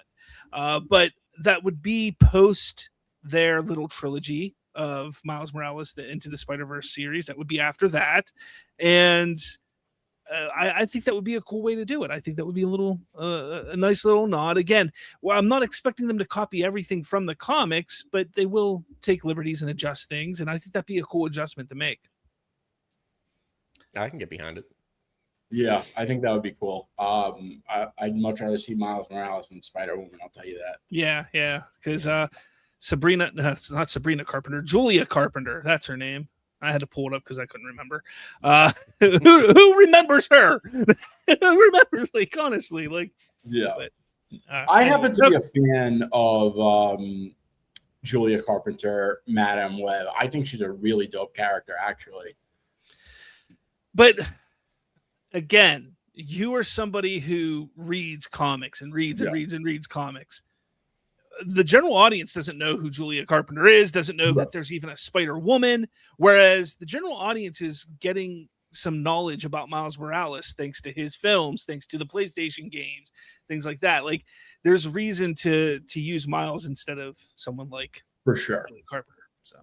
But that would be post their little trilogy of Miles Morales, the Into the Spider-Verse series. That would be after that. And I think that would be a cool way to do it. I think that would be a nice little nod. Again, well, I'm not expecting them to copy everything from the comics, but they will take liberties and adjust things. And I think that'd be a cool adjustment to make. I can get behind it. Yeah, I think that would be cool. I'd much rather see Miles Morales than Spider-Woman, I'll tell you that. Yeah, because Sabrina, no, it's not Sabrina Carpenter, Julia Carpenter, that's her name. I had to pull it up because I couldn't remember. Who remembers her? Who remembers, honestly, yeah. But, I happen to be a fan of Julia Carpenter, Madame Web. I think she's a really dope character, actually. But again, you are somebody who reads comics and reads and reads and reads comics. The general audience doesn't know who Julia Carpenter is, doesn't know that there's even a Spider-Woman, whereas the general audience is getting some knowledge about Miles Morales thanks to his films, thanks to the PlayStation games, things like that. there's reason to use Miles instead of someone like For sure. Carpenter. So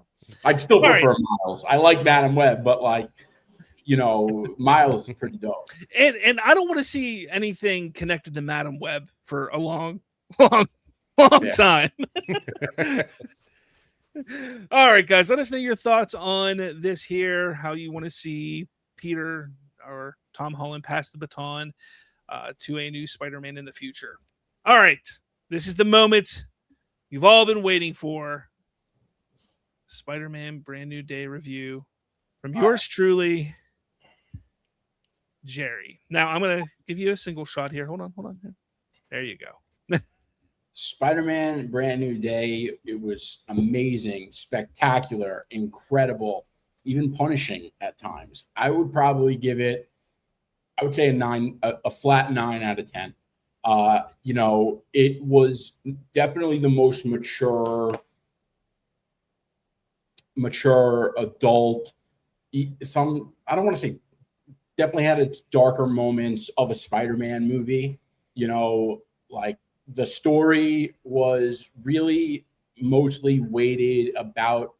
I'd still All prefer Miles. I like Madam Web, but like, you know, Miles is pretty dope. And I don't want to see anything connected to Madam Web for a long time. All right, guys, let us know your thoughts on this here, how you want to see Peter or Tom Holland pass the baton to a new Spider-Man in the future. All right, this is the moment you've all been waiting for. Spider-Man Brand New Day review from yours truly, Jerry. Now, I'm going to give you a single shot here. Hold on. There you go. Spider-Man Brand New Day, it was amazing, spectacular, incredible, even punishing at times. I would probably give it, I would say a flat 9 out of 10. You know, it was definitely the most mature adult. I don't want to say, definitely had its darker moments of a Spider-Man movie. You know, like the story was really mostly weighted about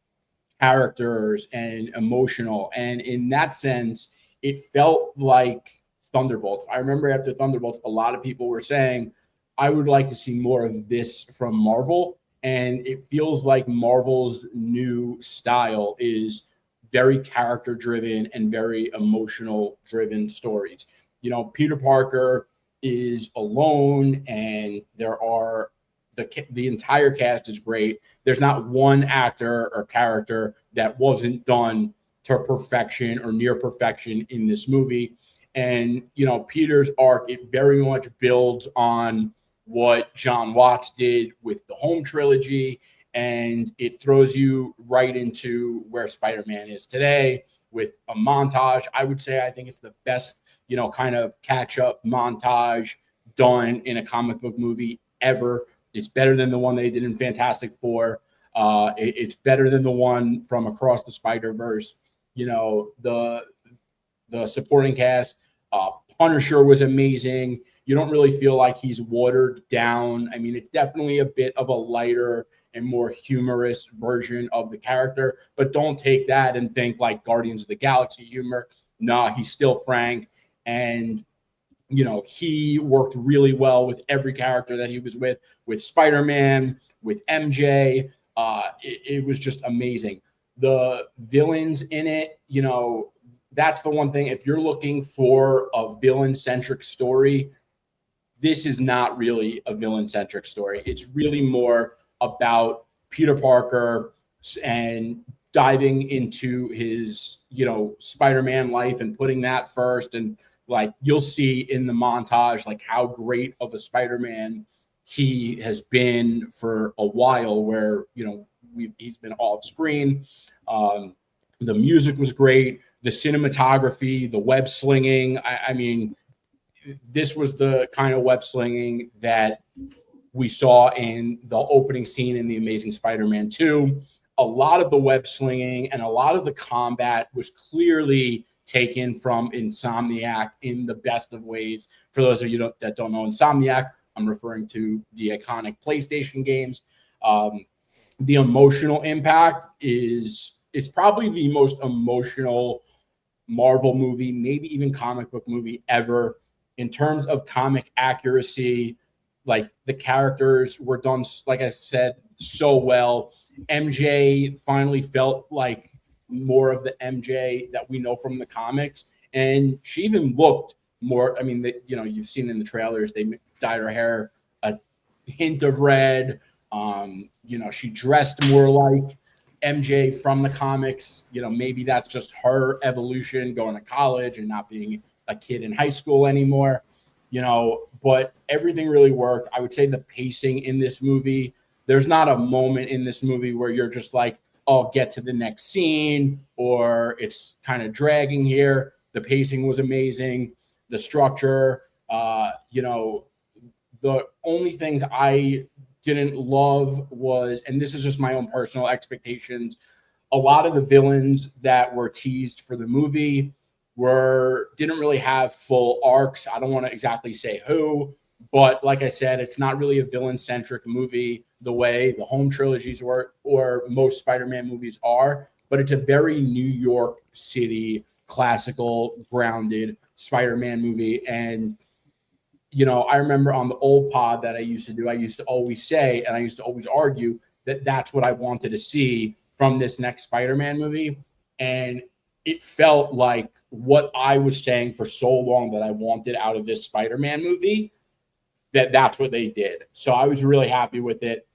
characters and emotional. And in that sense, it felt like Thunderbolts. I remember after Thunderbolts, a lot of people were saying, I would like to see more of this from Marvel. And it feels like Marvel's new style is very character driven and very emotional driven stories. You know, Peter Parker is alone, and there are the entire cast is great. There's not one actor or character that wasn't done to perfection or near perfection in this movie. And, you know, Peter's arc, it very much builds on what John Watts did with the Home trilogy, and it throws you right into where Spider-Man is today with a montage. I would say I think it's the best, you know, kind of catch-up montage done in a comic book movie ever. It's better than the one they did in Fantastic Four. It's better than the one from Across the Spider-Verse. You know, the supporting cast, Punisher was amazing. You don't really feel like he's watered down. I mean, it's definitely a bit of a lighter and more humorous version of the character, but don't take that and think like Guardians of the Galaxy humor. Nah, he's still Frank. And, you know, he worked really well with every character that he was with Spider-Man, with MJ. It was just amazing. The villains in it, you know, that's the one thing. If you're looking for a villain-centric story, this is not really a villain-centric story. It's really more about Peter Parker and diving into his, you know, Spider-Man life and putting that first. And like, you'll see in the montage, like how great of a Spider-Man he has been for a while, where, you know, he's been off screen. The music was great. The cinematography, the web slinging. I mean, this was the kind of web slinging that we saw in the opening scene in The Amazing Spider-Man 2. A lot of the web slinging and a lot of the combat was clearly taken from Insomniac in the best of ways. For those of you that don't know Insomniac, I'm referring to the iconic PlayStation games. The emotional impact it's probably the most emotional Marvel movie, maybe even comic book movie ever. In terms of comic accuracy, like the characters were done, like I said, so well. MJ finally felt like more of the MJ that we know from the comics, and she even looked more. I mean, you know, you've seen in the trailers they dyed her hair a hint of red. You know, she dressed more like MJ from the comics. You know, maybe that's just her evolution going to college and not being a kid in high school anymore, you know, but everything really worked. I would say the pacing in this movie, there's not a moment in this movie where you're just like, oh, get to the next scene, or it's kind of dragging here. The pacing was amazing. The structure, you know, the only things I didn't love was, and this is just my own personal expectations, a lot of the villains that were teased for the movie didn't really have full arcs. I don't want to exactly say who, But like I said, it's not really a villain-centric movie the way the home trilogies or most Spider-Man movies are, but it's a very New York City, classical, grounded Spider-Man movie. And, I remember on the old pod that I used to do, I used to always say, and I used to always argue that that's what I wanted to see from this next Spider-Man movie. And it felt like what I was saying for so long that I wanted out of this Spider-Man movie, that's what they did. So I was really happy with it.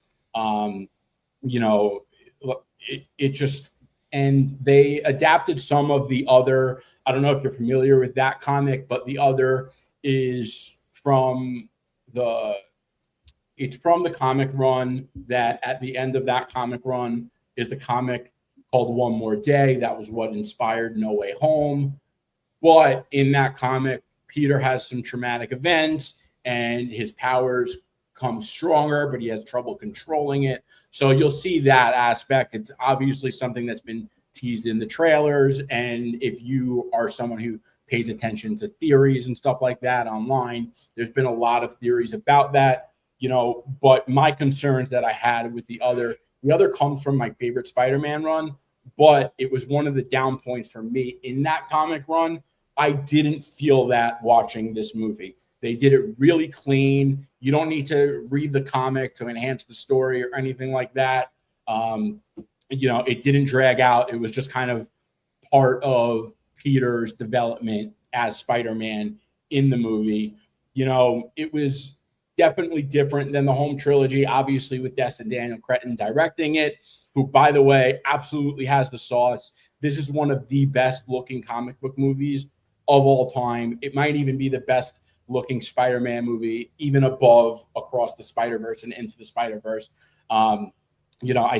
It just, and they adapted some of the other, I don't know if you're familiar with that comic, but the other is it's from the comic run that at the end of that comic run is the comic called One More Day. That was what inspired No Way Home. But in that comic, Peter has some traumatic events and his powers come stronger, but he has trouble controlling it. So you'll see that aspect. It's obviously something that's been teased in the trailers. And if you are someone who pays attention to theories and stuff like that online, there's been a lot of theories about that, but my concerns that I had with the other comes from my favorite Spider-Man run, but it was one of the down points for me in that comic run. I didn't feel that watching this movie. They did it really clean. You don't need to read the comic to enhance the story or anything like that. It didn't drag out. It was just kind of part of Peter's development as Spider-Man in the movie. It was definitely different than the home trilogy, obviously with Destin Daniel Cretton directing it, who, by the way, absolutely has the sauce. This is one of the best looking comic book movies of all time. It might even be the best looking Spider-Man movie, even above Across the Spider-Verse and Into the Spider-Verse. I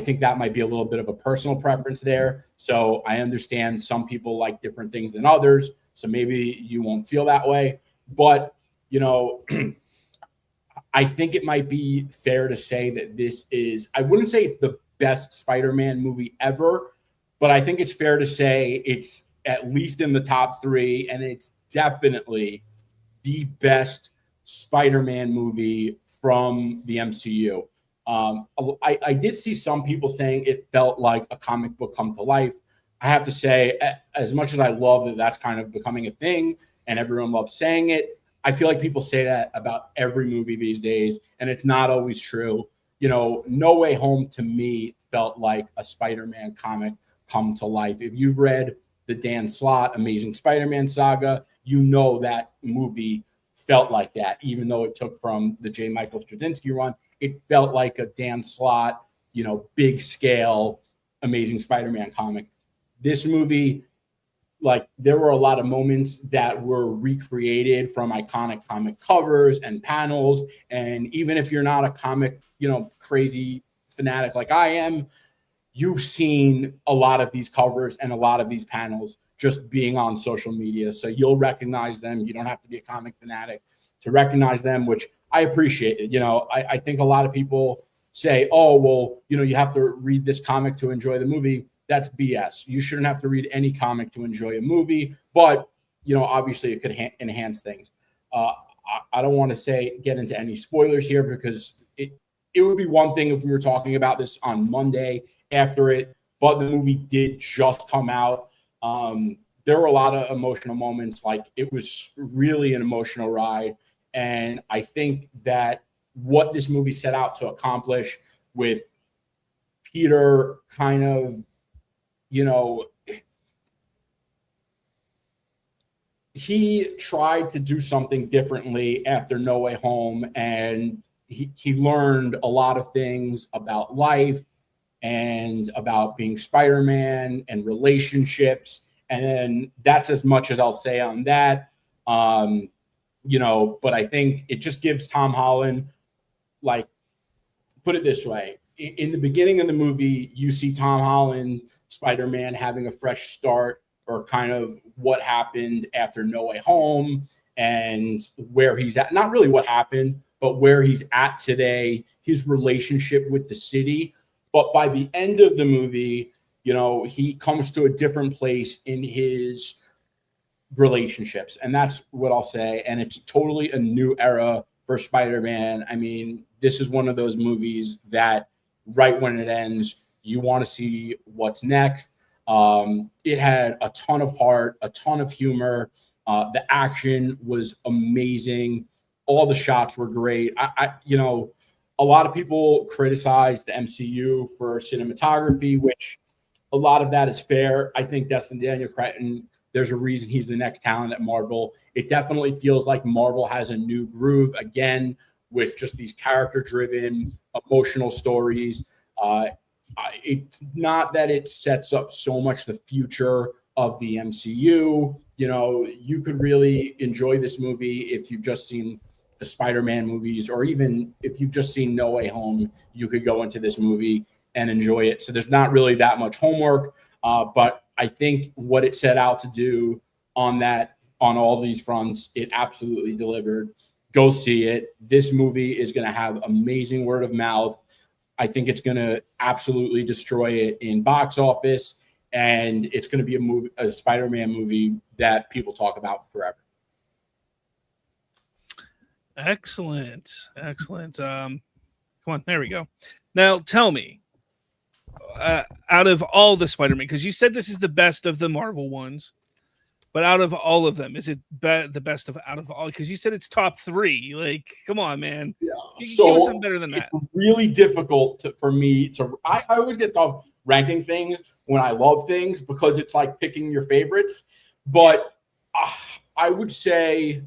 think that might be a little bit of a personal preference there. So I understand some people like different things than others. So maybe you won't feel that way. But, I think it might be fair to say that this is, I wouldn't say it's the best Spider-Man movie ever, but I think it's fair to say it's at least in the top 3, and it's definitely the best Spider-Man movie from the MCU. I did see some people saying it felt like a comic book come to life. I have to say, as much as I love that that's kind of becoming a thing and everyone loves saying it, I feel like people say that about every movie these days, and it's not always true. No Way Home to me felt like a Spider-Man comic come to life. If you've read the Dan Slott Amazing Spider-Man saga, that movie felt like that, even though it took from the J. Michael Straczynski run. It felt like a Dan Slott, big scale Amazing Spider-Man comic. This movie, there were a lot of moments that were recreated from iconic comic covers and panels. And even if you're not a comic, crazy fanatic like I am, you've seen a lot of these covers and a lot of these panels just being on social media. So you'll recognize them. You don't have to be a comic fanatic to recognize them, which I appreciate it. I think a lot of people say, oh, well, you have to read this comic to enjoy the movie. That's BS. You shouldn't have to read any comic to enjoy a movie, but, obviously it could enhance things. I don't want to get into any spoilers here, because it would be one thing if we were talking about this on Monday after it, but the movie did just come out. There were a lot of emotional moments. It was really an emotional ride. And I think that what this movie set out to accomplish with Peter kind of, he tried to do something differently after No Way Home, and he learned a lot of things about life and about being Spider-Man and relationships. And then that's as much as I'll say on that. But I think it just gives Tom Holland, put it this way. In the beginning of the movie, you see Tom Holland, Spider-Man, having a fresh start, or kind of what happened after No Way Home and where he's at. Not really what happened, but where he's at today, his relationship with the city. But by the end of the movie, he comes to a different place in his relationships. And that's what I'll say. And it's totally a new era for Spider-Man. I mean, this is one of those movies that right when it ends, you want to see what's next. It had a ton of heart, a ton of humor. The action was amazing. All the shots were great. A lot of people criticize the MCU for cinematography, which a lot of that is fair. I think Destin Daniel Cretton, there's a reason he's the next talent at Marvel. It definitely feels like Marvel has a new groove again with just these character-driven, emotional stories. It's not that it sets up so much the future of the MCU. You could really enjoy this movie if you've just seen the Spider-Man movies, or even if you've just seen No Way Home, you could go into this movie and enjoy it. So there's not really that much homework, but I think what it set out to do on all these fronts, it absolutely delivered. Go see it. This movie is going to have amazing word of mouth. I think it's going to absolutely destroy it in box office, and it's going to be a Spider-Man movie that people talk about forever. Excellent. Come on, there we go. Now tell me, out of all the Spider-Man, because you said this is the best of the Marvel ones, but out of all of them, is it the best out of all? Because you said it's top 3. Like, come on, man. Yeah. You So give us something better than that. It's really difficult for me to. I always get tough ranking things when I love things because it's like picking your favorites. But I would say,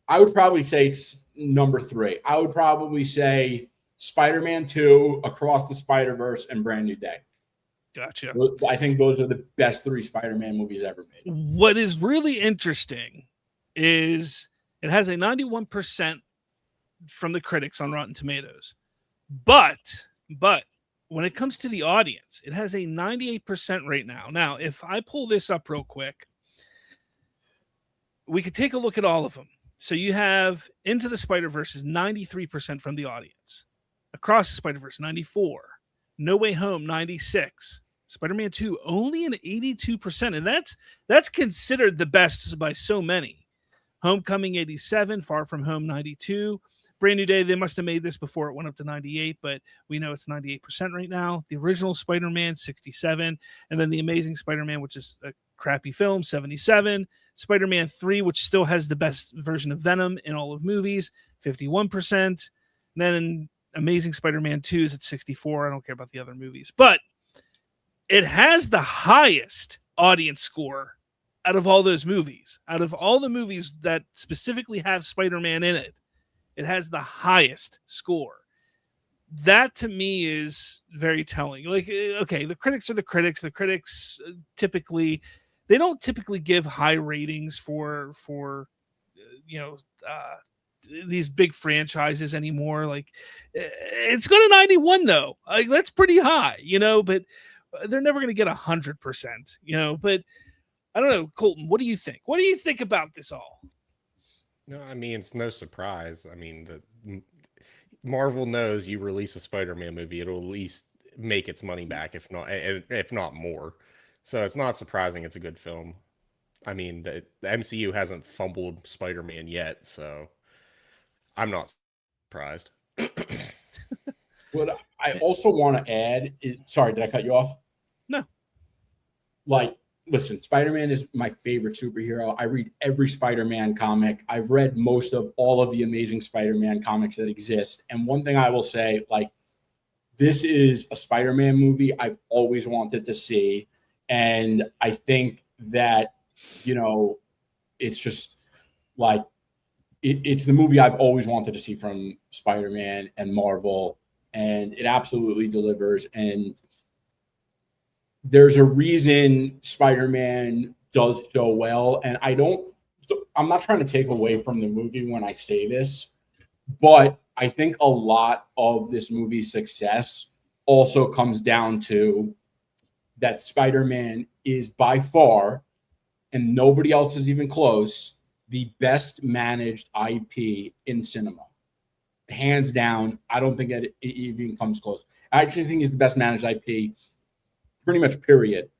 I would probably say it's number 3. I would probably say Spider-Man 2, Across the Spider-Verse, and Brand New Day. Gotcha. I think those are the best 3 Spider-Man movies ever made. What is really interesting is it has a 91% from the critics on Rotten Tomatoes. But when it comes to the audience, it has a 98% right now. Now, if I pull this up real quick, we could take a look at all of them. So you have Into the Spider-Verse is 93% from the audience. Across the Spider-Verse, 94%. No Way Home, 96%. Spider-Man 2, only an 82%. And that's considered the best by so many. Homecoming, 87%. Far From Home, 92%. Brand New Day, they must have made this before it went up to 98%, but we know it's 98% right now. The original Spider-Man, 67%. And then The Amazing Spider-Man, which is a crappy film, 77%. Spider-Man 3, which still has the best version of Venom in all of movies, 51%. And then Amazing Spider-Man 2 is at 64%. I don't care about the other movies. But it has the highest audience score out of all those movies. Out of all the movies that specifically have Spider-Man in it, it has the highest score. That to me is very telling. Like, okay, the critics are the critics. The critics they don't typically give high ratings for these big franchises anymore. Like, it's going to 91 though. Like, that's pretty high, but they're never going to get 100%, but I don't know. Colton, what do you think? What do you think about this all? No, I mean, it's no surprise. I mean, Marvel knows you release a Spider-Man movie, it'll at least make its money back, if not more. So it's not surprising it's a good film. I mean, the MCU hasn't fumbled Spider-Man yet, so I'm not surprised. What I also want to add is, sorry, did I cut you off? No. Listen, Spider-Man is my favorite superhero. I read every Spider-Man comic. I've read most of all of the Amazing Spider-Man comics that exist. And one thing I will say, this is a Spider-Man movie I've always wanted to see. And I think that, it's just it's the movie I've always wanted to see from Spider-Man and Marvel. And it absolutely delivers. And there's a reason Spider-Man does so well. And I'm not trying to take away from the movie when I say this, but I think a lot of this movie's success also comes down to that Spider-Man is by far, and nobody else is even close, the best managed IP in cinema. Hands down, I don't think it even comes close. I actually think it's the best managed IP pretty much period,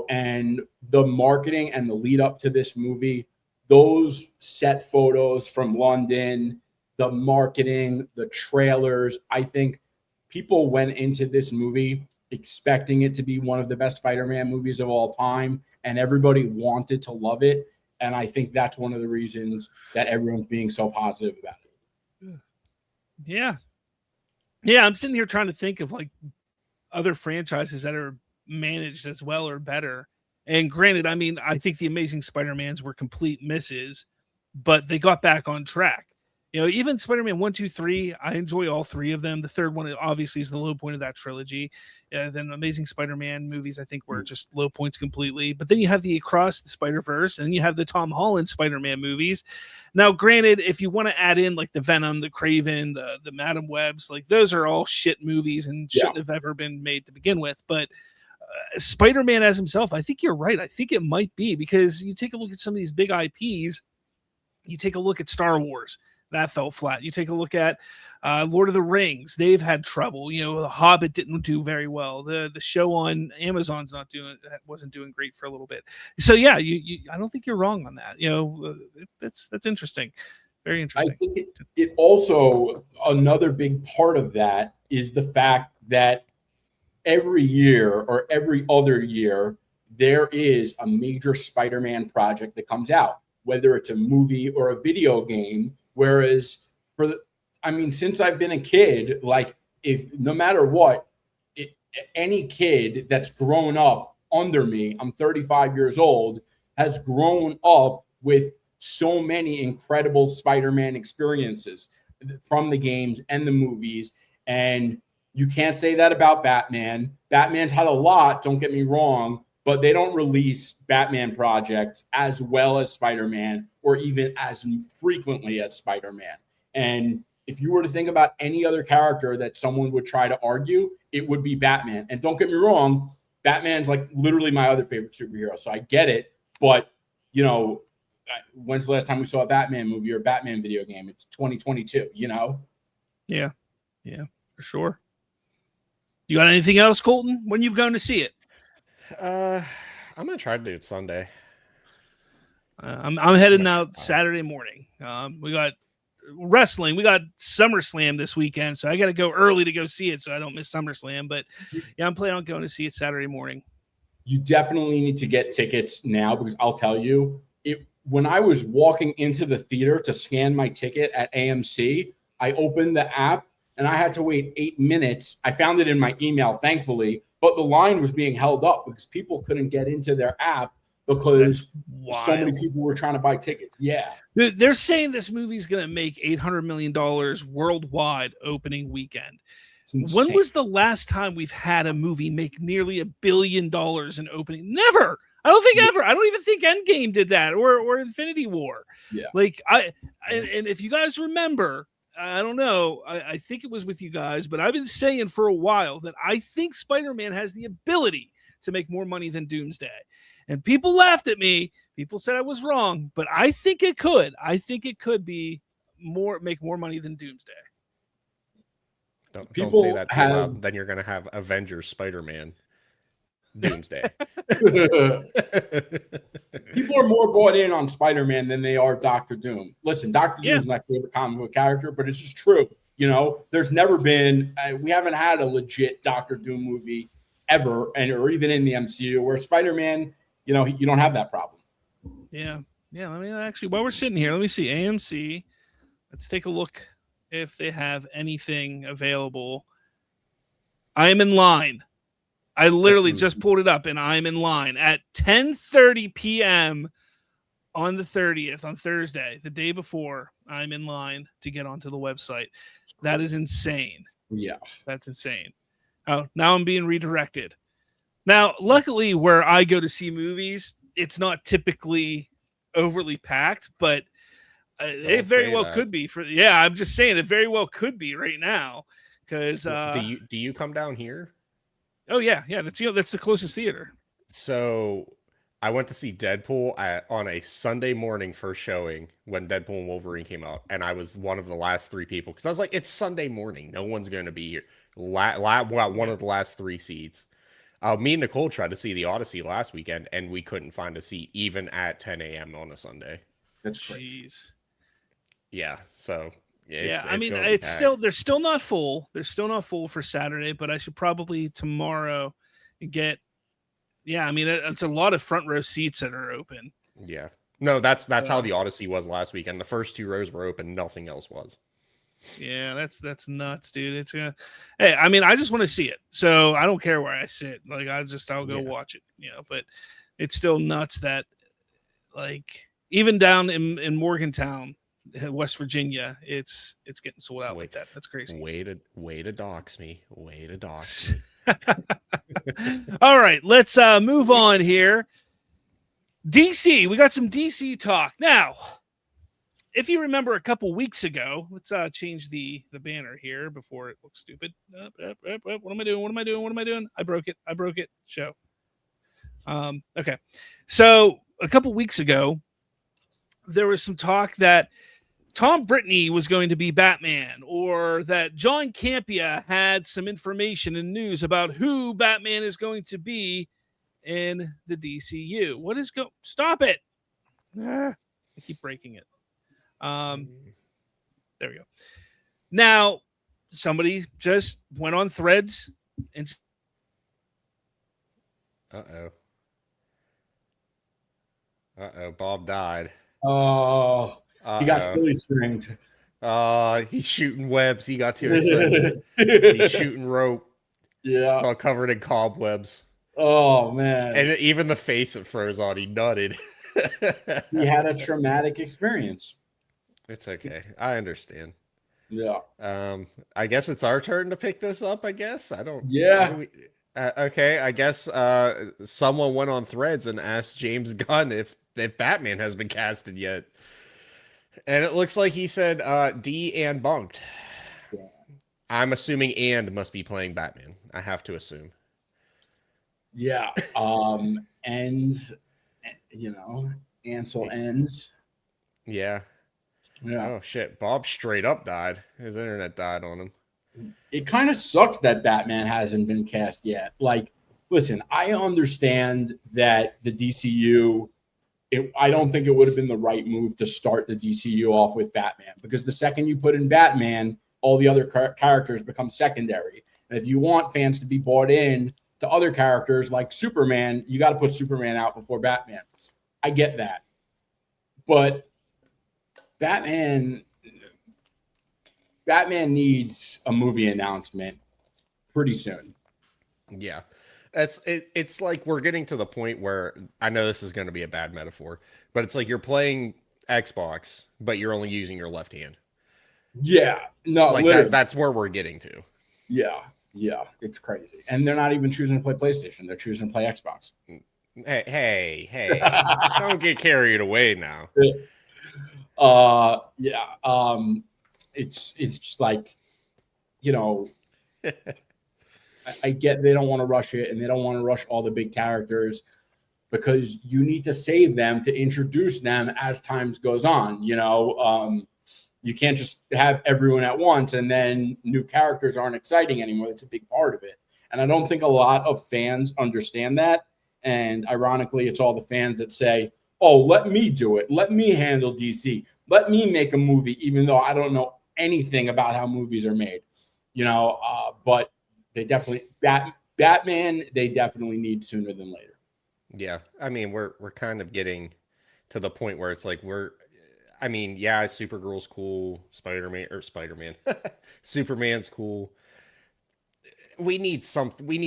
and the marketing and the lead up to this movie, those set photos from London, the marketing, the trailers, I think people went into this movie expecting it to be one of the best Spider-Man movies of all time, and everybody wanted to love it. And I think that's one of the reasons that everyone's being so positive about it. Yeah. Yeah, I'm sitting here trying to think of like other franchises that are managed as well or better. And granted, I mean, I think the Amazing Spider-Mans were complete misses, but they got back on track. You know, even Spider-Man 1, 2, 3, I enjoy all three of them. The third one obviously is the low point of that trilogy. Then Amazing Spider-Man movies, I think, were just low points completely. But then you have the Across the Spider-Verse, and then you have the Tom Holland Spider-Man movies. Now, granted, if you want to add in like the Venom, the Craven, the Madam Webs, like those are all shit movies and shouldn't have ever been made to begin with. But Spider-Man as himself, I think you're right. I think it might be, because you take a look at some of these big IPs. You take a look at Star Wars. That fell flat. You take a look at Lord of the Rings. They've had trouble. You know, The Hobbit didn't do very well. The show on Amazon's wasn't doing great for a little bit. So yeah, I don't think you're wrong on that. You know, that's interesting. Very interesting. I think it also, another big part of that is the fact that every year or every other year, there is a major Spider-Man project that comes out, whether it's a movie or a video game. Whereas since I've been a kid, like no matter what, any kid that's grown up under me, I'm 35 years old, has grown up with so many incredible Spider-Man experiences from the games and the movies. And you can't say that about Batman. Batman's had a lot, don't get me wrong, but they don't release Batman projects as well as Spider-Man, or even as frequently as Spider-Man. And if you were to think about any other character that someone would try to argue, it would be Batman. And don't get me wrong, Batman's like literally my other favorite superhero. So I get it. But, you know, when's the last time we saw a Batman movie or a Batman video game? It's 2022, you know? Yeah. Yeah, for sure. You got anything else, Colton? When you going to see it? I'm gonna try to do it Sunday. I'm heading out Saturday morning. We got wrestling. We got SummerSlam this weekend, so I got to go early to go see it so I don't miss SummerSlam. But yeah, I'm planning on going to see it Saturday morning. You definitely need to get tickets now, because I'll tell you, when I was walking into the theater to scan my ticket at AMC, I opened the app and I had to wait 8 minutes. I found it in my email, thankfully, but the line was being held up because people couldn't get into their app because so many people were trying to buy tickets. Yeah. They're saying this movie's going to make $800 million worldwide opening weekend. When was the last time we've had a movie make nearly $1 billion in opening? Never. I don't think ever. I don't even think Endgame did that, or Infinity War. Yeah. Like and if you guys remember, I don't know, I think it was with you guys, but I've been saying for a while that I think Spider-Man has the ability to make more money than Doomsday. And people laughed at me. People said I was wrong, but I think it could. I think it could make more money than Doomsday. Don't say that too loud. Then you're going to have Avengers Spider-Man Doomsday. People are more bought in on Spider-Man than they are Doctor Doom. Listen, Doctor Doom is my favorite comic book character, but it's just true. You know, there's never been, we haven't had a legit Doctor Doom movie ever, or even in the MCU, where Spider-Man, you know, you don't have that problem. Yeah. Yeah. I mean, actually, while we're sitting here, let me see AMC. Let's take a look if they have anything available. I am in line. I literally just pulled it up, and I'm in line at 10:30 p.m. on the 30th, on Thursday, the day before. I'm in line to get onto the website. That is insane. Yeah. That's insane. Oh, now I'm being redirected. Now, luckily, where I go to see movies, it's not typically overly packed, but it very well could be. I'm just saying it very well could be right now. Because do you come down here? Oh yeah, that's the closest theater. So I went to see Deadpool on a Sunday morning first showing when Deadpool and Wolverine came out, and I was one of the last 3 people because I was like, it's Sunday morning, no one's going to be here. One of the last 3 seats. Me and Nicole tried to see the Odyssey last weekend, and we couldn't find a seat even at 10 a.m. on a Sunday. That's crazy. Jeez. Yeah. So I mean, it's still they're still not full. They're still not full for Saturday, but I should probably tomorrow get. Yeah, I mean, it's a lot of front row seats that are open. Yeah. No, that's how the Odyssey was last weekend. The first 2 rows were open, nothing else was. Yeah, that's nuts, dude. It's gonna. Hey, I mean, I just want to see it, so I don't care where I sit. Like, I'll go watch it. But it's still nuts that, like, even down in Morgantown, West Virginia, it's getting sold out like that. That's crazy. Way to dox me. Way to dox me. All right, let's move on here. DC, we got some DC talk now. If you remember a couple weeks ago, let's change the banner here before it looks stupid. What am I doing? I broke it. Show. Okay. So a couple weeks ago, there was some talk that Tom Brittany was going to be Batman, or that John Campea had some information and news about who Batman is going to be in the DCU. Stop it. I keep breaking it. There we go. Now, somebody just went on Threads and Bob died. Oh, he got silly stringed. He's shooting webs. He got too excited. He's shooting rope. Yeah. It's all covered in cobwebs. Oh, man. And even the face it froze on, he nutted. He had a traumatic experience. It's okay. I understand. Yeah. I guess it's our turn to pick this up, I guess. Yeah. Okay, I guess someone went on Threads and asked James Gunn if Batman has been casted yet. And it looks like he said D and bunked. Yeah. I'm assuming and must be playing Batman. I have to assume. Yeah. Ends, Ansel ends. Yeah. Yeah. Oh shit. Bob straight up died. His internet died on him. It kind of sucks that Batman hasn't been cast yet. Like, listen, I understand that the DCU, I don't think it would have been the right move to start the DCU off with Batman, because the second you put in Batman, all the other characters become secondary. And if you want fans to be bought in to other characters like Superman, you got to put Superman out before Batman. I get that. But Batman needs a movie announcement pretty soon. Yeah. It's like we're getting to the point where, I know this is going to be a bad metaphor, but it's like you're playing Xbox, but you're only using your left hand. Yeah. No, like that's where we're getting to. Yeah. Yeah. It's crazy. And they're not even choosing to play PlayStation. They're choosing to play Xbox. Hey. Don't get carried away now. Yeah. It's just like, I get they don't want to rush it, and they don't want to rush all the big characters, because you need to save them to introduce them as time goes on. You can't just have everyone at once and then new characters aren't exciting anymore. That's a big part of it. And I don't think a lot of fans understand that. And ironically, it's all the fans that say, oh, let me do it. Let me handle DC. Let me make a movie, even though I don't know anything about how movies are made. But they definitely Batman, they definitely need sooner than later. Yeah. I mean, we're kind of getting to the point where it's like Supergirl's cool, Spider-Man. Superman's cool. We need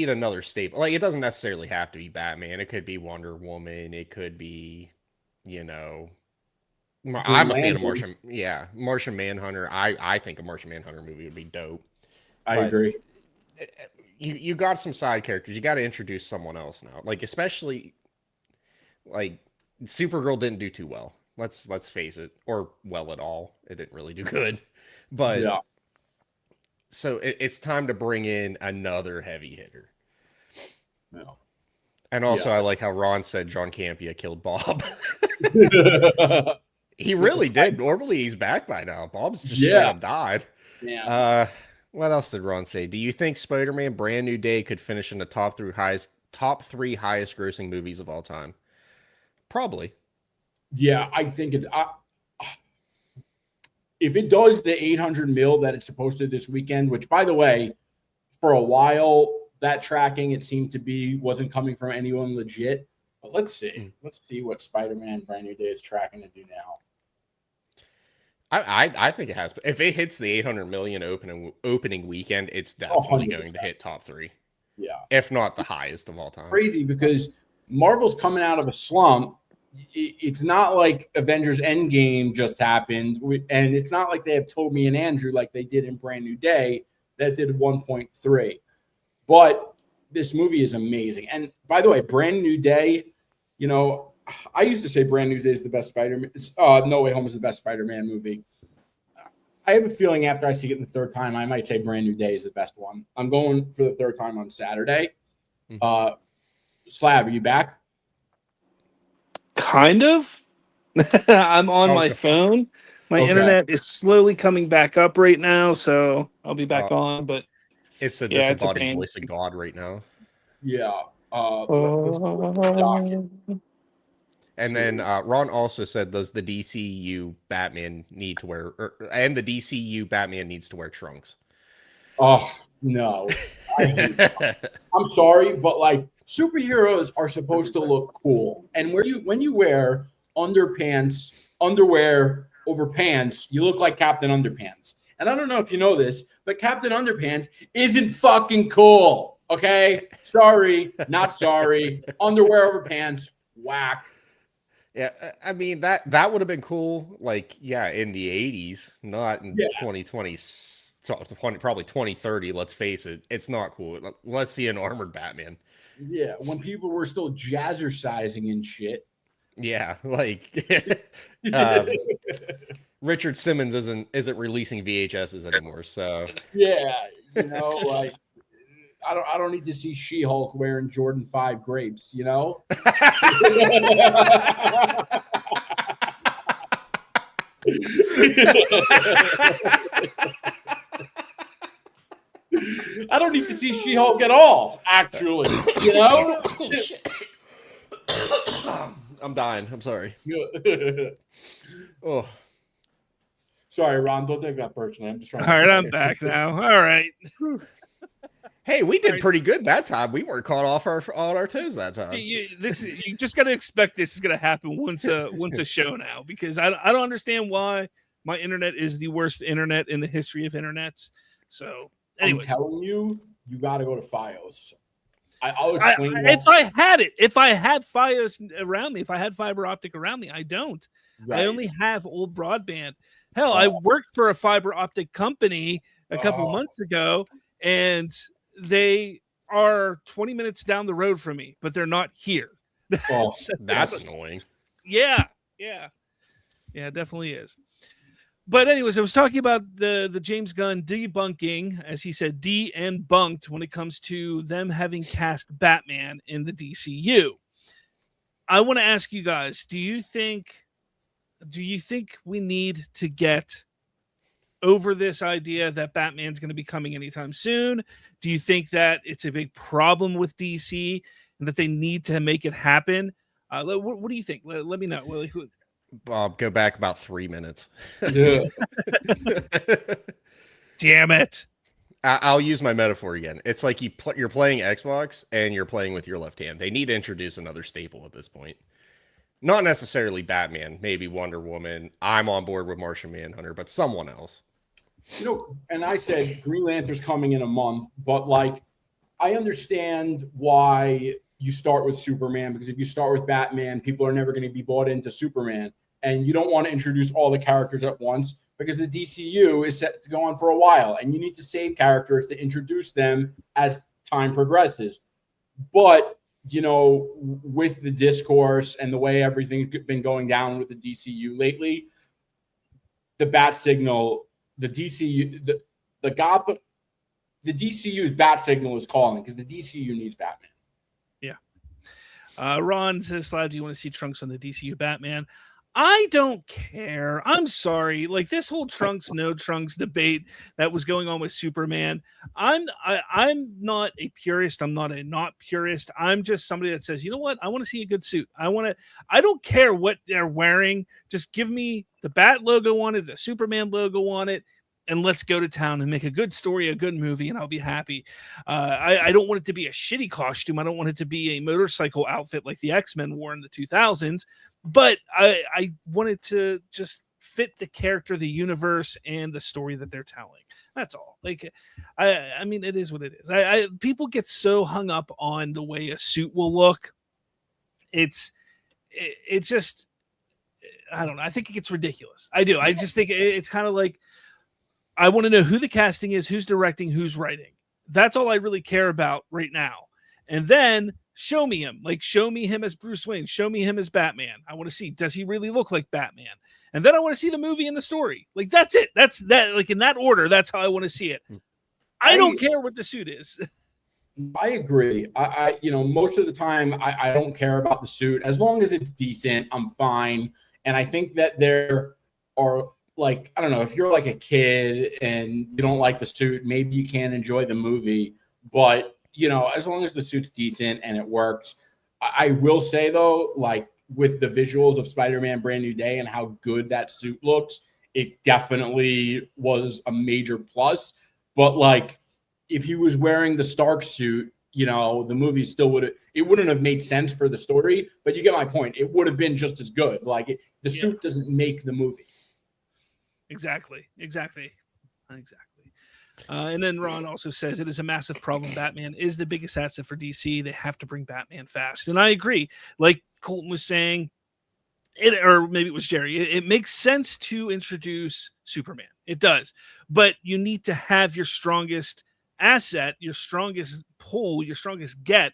another staple. Like, it doesn't necessarily have to be Batman. It could be Wonder Woman. It could be, I'm a fan of Martian Manhunter. I think a Martian Manhunter movie would be dope. I agree. You got some side characters. You got to introduce someone else now. Like, especially, like, Supergirl didn't do too well. Let's face it, or well at all. It didn't really do good. But yeah. So it's time to bring in another heavy hitter. No. And also, I like how Ron said John Campea killed Bob. He really did. Normally, he's back by now. Bob's just straight up died. Yeah. What else did Ron say? Do you think Spider-Man Brand New Day could finish in the top three highest grossing movies of all time? Probably. Yeah, I think it's if it does the 800 mil that it's supposed to this weekend, which by the way, for a while that tracking it seemed to be wasn't coming from anyone legit. But let's see. Let's see what Spider-Man Brand New Day is tracking to do now. I think it has. If it hits the 800 million opening weekend, it's definitely 100%. going to hit top 3. Yeah. If not the highest of all time. Crazy because Marvel's coming out of a slump. It's not like Avengers Endgame just happened. And it's not like they have Toby and Andrew like they did in Brand New Day that did 1.3. But this movie is amazing. And by the way, Brand New Day, you know, I used to say Brand New Day is the best Spider-Man. No Way Home is the best Spider-Man movie. I have a feeling after I see it the third time, I might say Brand New Day is the best one. I'm going for the third time on Saturday. Slav, are you back? Kind of. I'm on my phone. My internet is slowly coming back up right now, so I'll be back on. But it's the disembodied voice of God right now. Yeah. And then Ron also said, "Does the DCU Batman need to wear?" And the DCU Batman needs to wear trunks. Oh no! I'm sorry, but like superheroes are supposed to look cool, and when you wear underwear over pants, you look like Captain Underpants. And I don't know if you know this, but Captain Underpants isn't fucking cool. Okay, sorry, not sorry. Underwear over pants, whack. Yeah, I mean that would have been cool, like in the 80s, not in 2020, probably 2030. Let's face it, it's not cool. Let's see an armored Batman. Yeah, when people were still jazzercising and shit. Yeah, like Richard Simmons isn't releasing VHSs anymore. So yeah, you know, like I don't need to see She-Hulk wearing Jordan 5 grapes, you know? I don't need to see She-Hulk at all, actually. You know? I'm dying. I'm sorry. Oh. Sorry, Ron. Don't take that personally. I'm just trying. All right, I'm back now. All right. Hey, we did pretty good that time. We weren't caught off on our toes that time. See, you just got to expect this is going to happen once a show now, because I don't understand why my internet is the worst internet in the history of internets. So, anyways. I'm telling you, you got to go to FiOS. I'll explain. If I had FiOS around me, if I had fiber optic around me, I don't. Right. I only have old broadband. Hell, I worked for a fiber optic company a couple months ago, and they are 20 minutes down the road from me, but they're not here. Oh, so, that's annoying. Yeah, it definitely is. But anyways, I was talking about the James Gunn debunking, as he said, de-bunked when it comes to them having cast Batman in the DCU. I want to ask you guys, do you think we need to get over this idea that Batman's going to be coming anytime soon? Do you think that it's a big problem with DC and that they need to make it happen? What do you think? Let me know. Bob, go back about 3 minutes. Yeah. Damn it. I'll use my metaphor again. It's like you're playing Xbox and you're playing with your left hand. They need to introduce another staple at this point. Not necessarily Batman, maybe Wonder Woman. I'm on board with Martian Manhunter, but someone else. You know, and I said Green Lantern's coming in a month, but like I understand why you start with Superman, because if you start with Batman, people are never going to be bought into Superman. And you don't want to introduce all the characters at once because the DCU is set to go on for a while, and you need to save characters to introduce them as time progresses. But, you know, with the discourse and the way everything's been going down with the DCU lately, the bat signal, the DCU, the Gotham, the DCU's bat signal is calling because the DCU needs Batman. Yeah. Ron says, Slav, do you want to see Trunks on the DCU Batman? I don't care. I'm sorry. Like this whole trunks, no trunks debate that was going on with Superman. I'm not a purist. I'm not a not purist. I'm just somebody that says, you know what? I want to see a good suit. I don't care what they're wearing. Just give me the Bat logo on it, the Superman logo on it, and let's go to town and make a good story, a good movie, and I'll be happy. I don't want it to be a shitty costume. I don't want it to be a motorcycle outfit like the X-Men wore in the 2000s. But I wanted to just fit the character, the universe, and the story that they're telling. That's all. Like, I mean, it is what it is. People get so hung up on the way a suit will look. It just, I don't know. I think it gets ridiculous. I do. I just think it's kind of like, I want to know who the casting is, who's directing, who's writing. That's all I really care about right now. And then show me him. Like, show me him as Bruce Wayne. Show me him as Batman. I want to see, does he really look like Batman? And then I want to see the movie and the story. Like, that's it. That's that. Like, in that order, that's how I want to see it. I don't care what the suit is. I agree. I most of the time, I don't care about the suit. As long as it's decent, I'm fine. And I think that there are, like, I don't know, if you're like a kid and you don't like the suit, maybe you can't enjoy the movie. But as long as the suit's decent and it works. I will say, though, like with the visuals of Spider-Man Brand New Day and how good that suit looks, it definitely was a major plus. But like, if he was wearing the Stark suit, the movie still wouldn't have made sense for the story. But you get my point. It would have been just as good. Like the suit doesn't make the movie. Exactly. And then Ron also says it is a massive problem. Batman is the biggest asset for DC. They have to bring Batman fast. And I agree. Like Colton was saying, or maybe it was Jerry, it makes sense to introduce Superman. It does. But you need to have your strongest asset, your strongest pull, your strongest get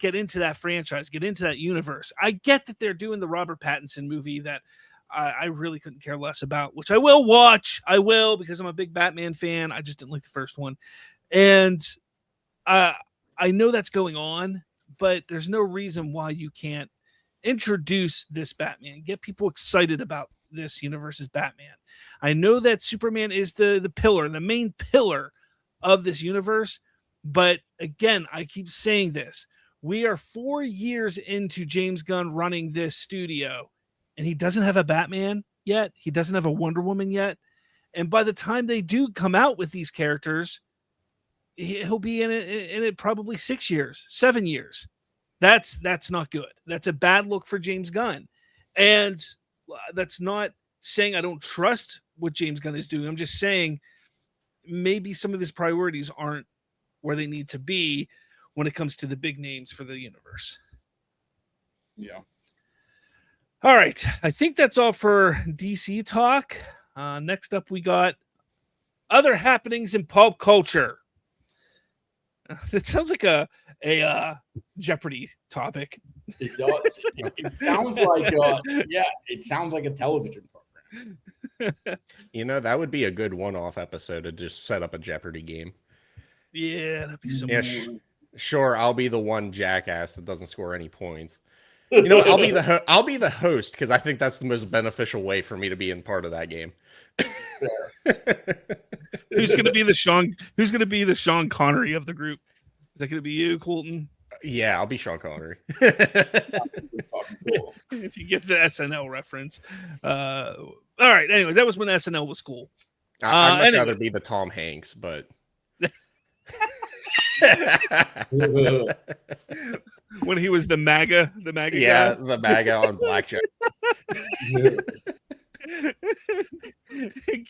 into that franchise, get into that universe. I get that they're doing the Robert Pattinson movie that I really couldn't care less about, which I will watch. I will, because I'm a big Batman fan. I just didn't like the first one. And I know that's going on, but there's no reason why you can't introduce this Batman, get people excited about this universe's Batman. I know that Superman is the pillar, the main pillar of this universe. But again, I keep saying this. We are 4 years into James Gunn running this studio, and he doesn't have a Batman yet. He doesn't have a Wonder Woman yet. And by the time they do come out with these characters, he'll be in it probably 6 years, 7 years. That's not good. That's a bad look for James Gunn. And that's not saying I don't trust what James Gunn is doing. I'm just saying maybe some of his priorities aren't where they need to be when it comes to the big names for the universe. Yeah. All right. I think that's all for DC talk. Next up, we got other happenings in pulp culture. It sounds like a Jeopardy topic. It does. It sounds like it sounds like a television program. That would be a good one-off episode to just set up a Jeopardy game. Yeah, that'd be so Sure, I'll be the one jackass that doesn't score any points. I'll be the host because I think that's the most beneficial way for me to be in part of that game. Who's going to be the Sean Connery of the group? Is that going to be you, Colton? Yeah, I'll be Sean Connery. If you get the SNL reference. All right. Anyway, that was when SNL was cool. I'd much rather be the Tom Hanks, but when he was the MAGA guy. The MAGA on blackjack.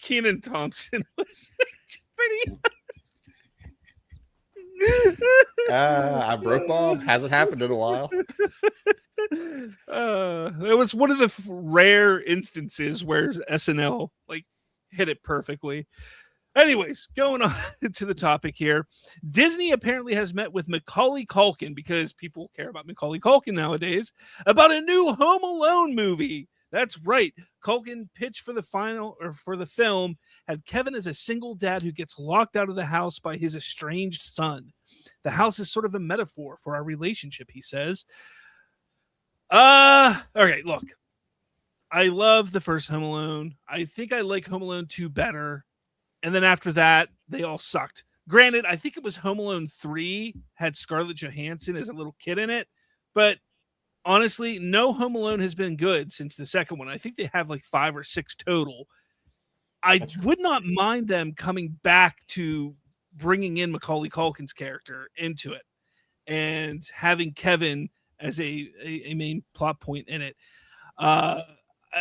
Kenan Thompson was pretty. I broke bomb. Hasn't happened in a while. It was one of the rare instances where SNL hit it perfectly. Anyways, going on to the topic here. Disney apparently has met with Macaulay Culkin, because people care about Macaulay Culkin nowadays, about a new Home Alone movie. That's right. Culkin pitched for the film had Kevin as a single dad who gets locked out of the house by his estranged son. The house is sort of a metaphor for our relationship, he says. Okay, look. I love the first Home Alone. I think I like Home Alone 2 better. And then after that, they all sucked. Granted, I think it was Home Alone 3 had Scarlett Johansson as a little kid in it. But honestly, no Home Alone has been good since the second one. I think they have like 5 or 6 total. I would not mind them coming back to bringing in Macaulay Culkin's character into it and having Kevin as a main plot point in it. I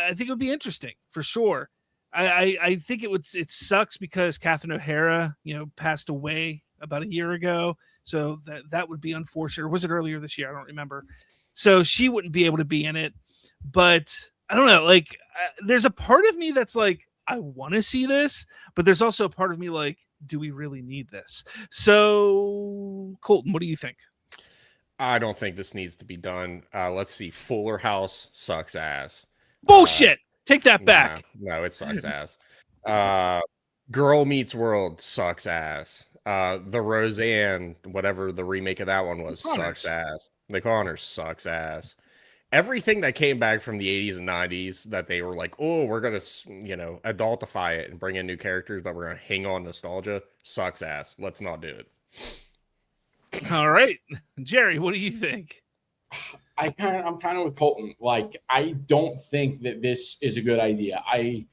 think it would be interesting for sure. I think it sucks because Catherine O'Hara, passed away about a year ago. So that would be unfortunate. Or was it earlier this year? I don't remember. So she wouldn't be able to be in it. But I don't know. Like, there's a part of me that's like, I want to see this, but there's also a part of me like, do we really need this? So, Colton, what do you think? I don't think this needs to be done. Let's see. Fuller House sucks ass. Bullshit. Take that back. No, it sucks ass. Girl Meets World sucks ass. The Roseanne, whatever the remake of that one was, sucks ass. The Connors sucks ass. Everything that came back from the 80s and 90s that they were like, oh, we're going to, adultify it and bring in new characters, but we're going to hang on nostalgia, sucks ass. Let's not do it. All right. Jerry, what do you think? I'm kind of with Colton. Like, I don't think that this is a good idea. I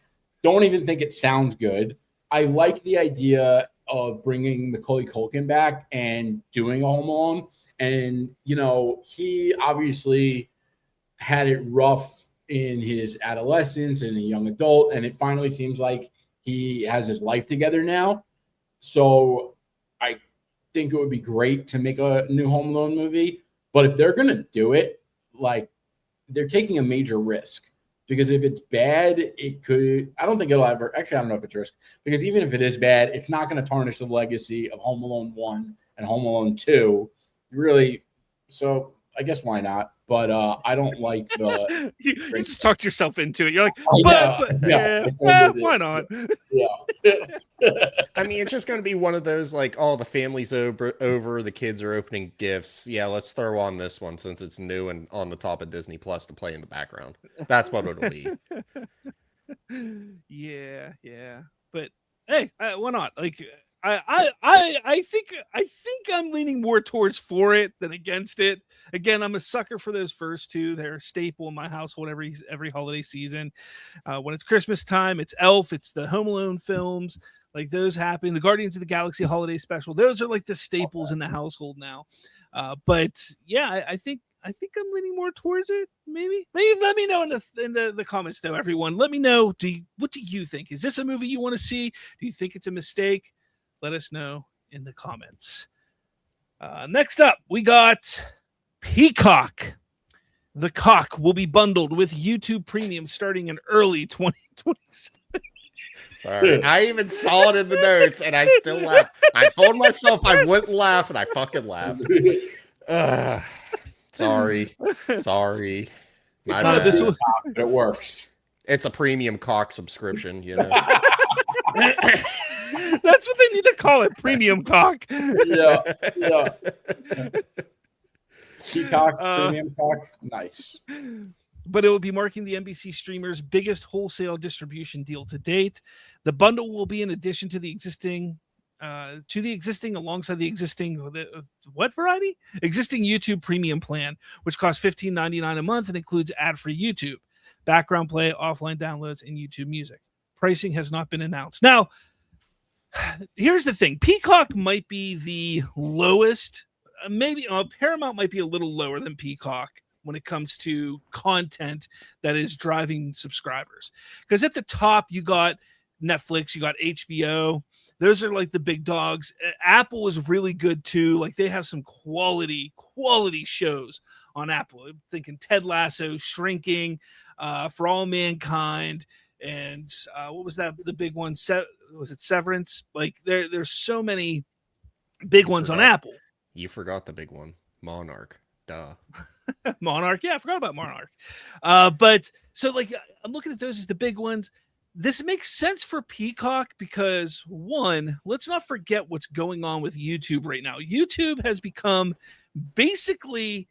don't even think it sounds good. I like the idea of bringing Macaulay Culkin back and doing a Home Alone. And, he obviously had it rough in his adolescence and a young adult, and it finally seems like he has his life together now. So I think it would be great to make a new Home Alone movie. But if they're going to do it, like, they're taking a major risk, because if it's bad, it could, I don't think it'll ever, actually, I don't know if it's risk, because even if it is bad, it's not going to tarnish the legacy of Home Alone 1 and Home Alone 2. Really. So I guess why not? But I don't like the. you just talked yourself into it. You're like, why not? Yeah. I mean, it's just going to be one of those like, oh, the family's over, the kids are opening gifts. Yeah, let's throw on this one since it's new and on the top of Disney Plus to play in the background. That's what it'll be. Yeah. But hey, why not? Like, I think I'm leaning more towards for it than against it. Again, I'm a sucker for those first two. They're a staple in my household every holiday season. When it's Christmas time, it's Elf, it's the Home Alone films. Like, those happen. The Guardians of the Galaxy holiday special. Those are like the staples in the household now. But yeah, I think I'm leaning more towards it. Maybe let me know in the comments though, everyone. Let me know. What do you think? Is this a movie you want to see? Do you think it's a mistake? Let us know in the comments. Next up, we got Peacock. The cock will be bundled with YouTube Premium starting in early 2027. Sorry, I even saw it in the notes, and I still laughed. I told myself I wouldn't laugh, and I fucking laughed. Sorry. It works. It's a premium cock subscription, That's what they need to call it, premium cock. Yeah. Peacock, premium cock, nice. But it will be marking the NBC streamer's biggest wholesale distribution deal to date. The bundle will be in addition to the existing, alongside the existing, what variety? Existing YouTube Premium plan, which costs $15.99 a month and includes ad-free YouTube, background play, offline downloads, and YouTube Music. Pricing has not been announced. Now, here's the thing. Peacock might be the lowest. Maybe Paramount might be a little lower than Peacock when it comes to content that is driving subscribers. Because at the top, you got Netflix, you got HBO. Those are like the big dogs. Apple is really good too. Like, they have some quality shows on Apple. I'm thinking Ted Lasso, Shrinking, For All Mankind, and what was that? The big one, was it Severance? Like, there's so many big ones on Apple. You forgot the big one, Monarch. Duh. Monarch. Yeah, I forgot about Monarch. But so, like, I'm looking at those as the big ones. This makes sense for Peacock because, one, let's not forget what's going on with YouTube right now. YouTube has become basically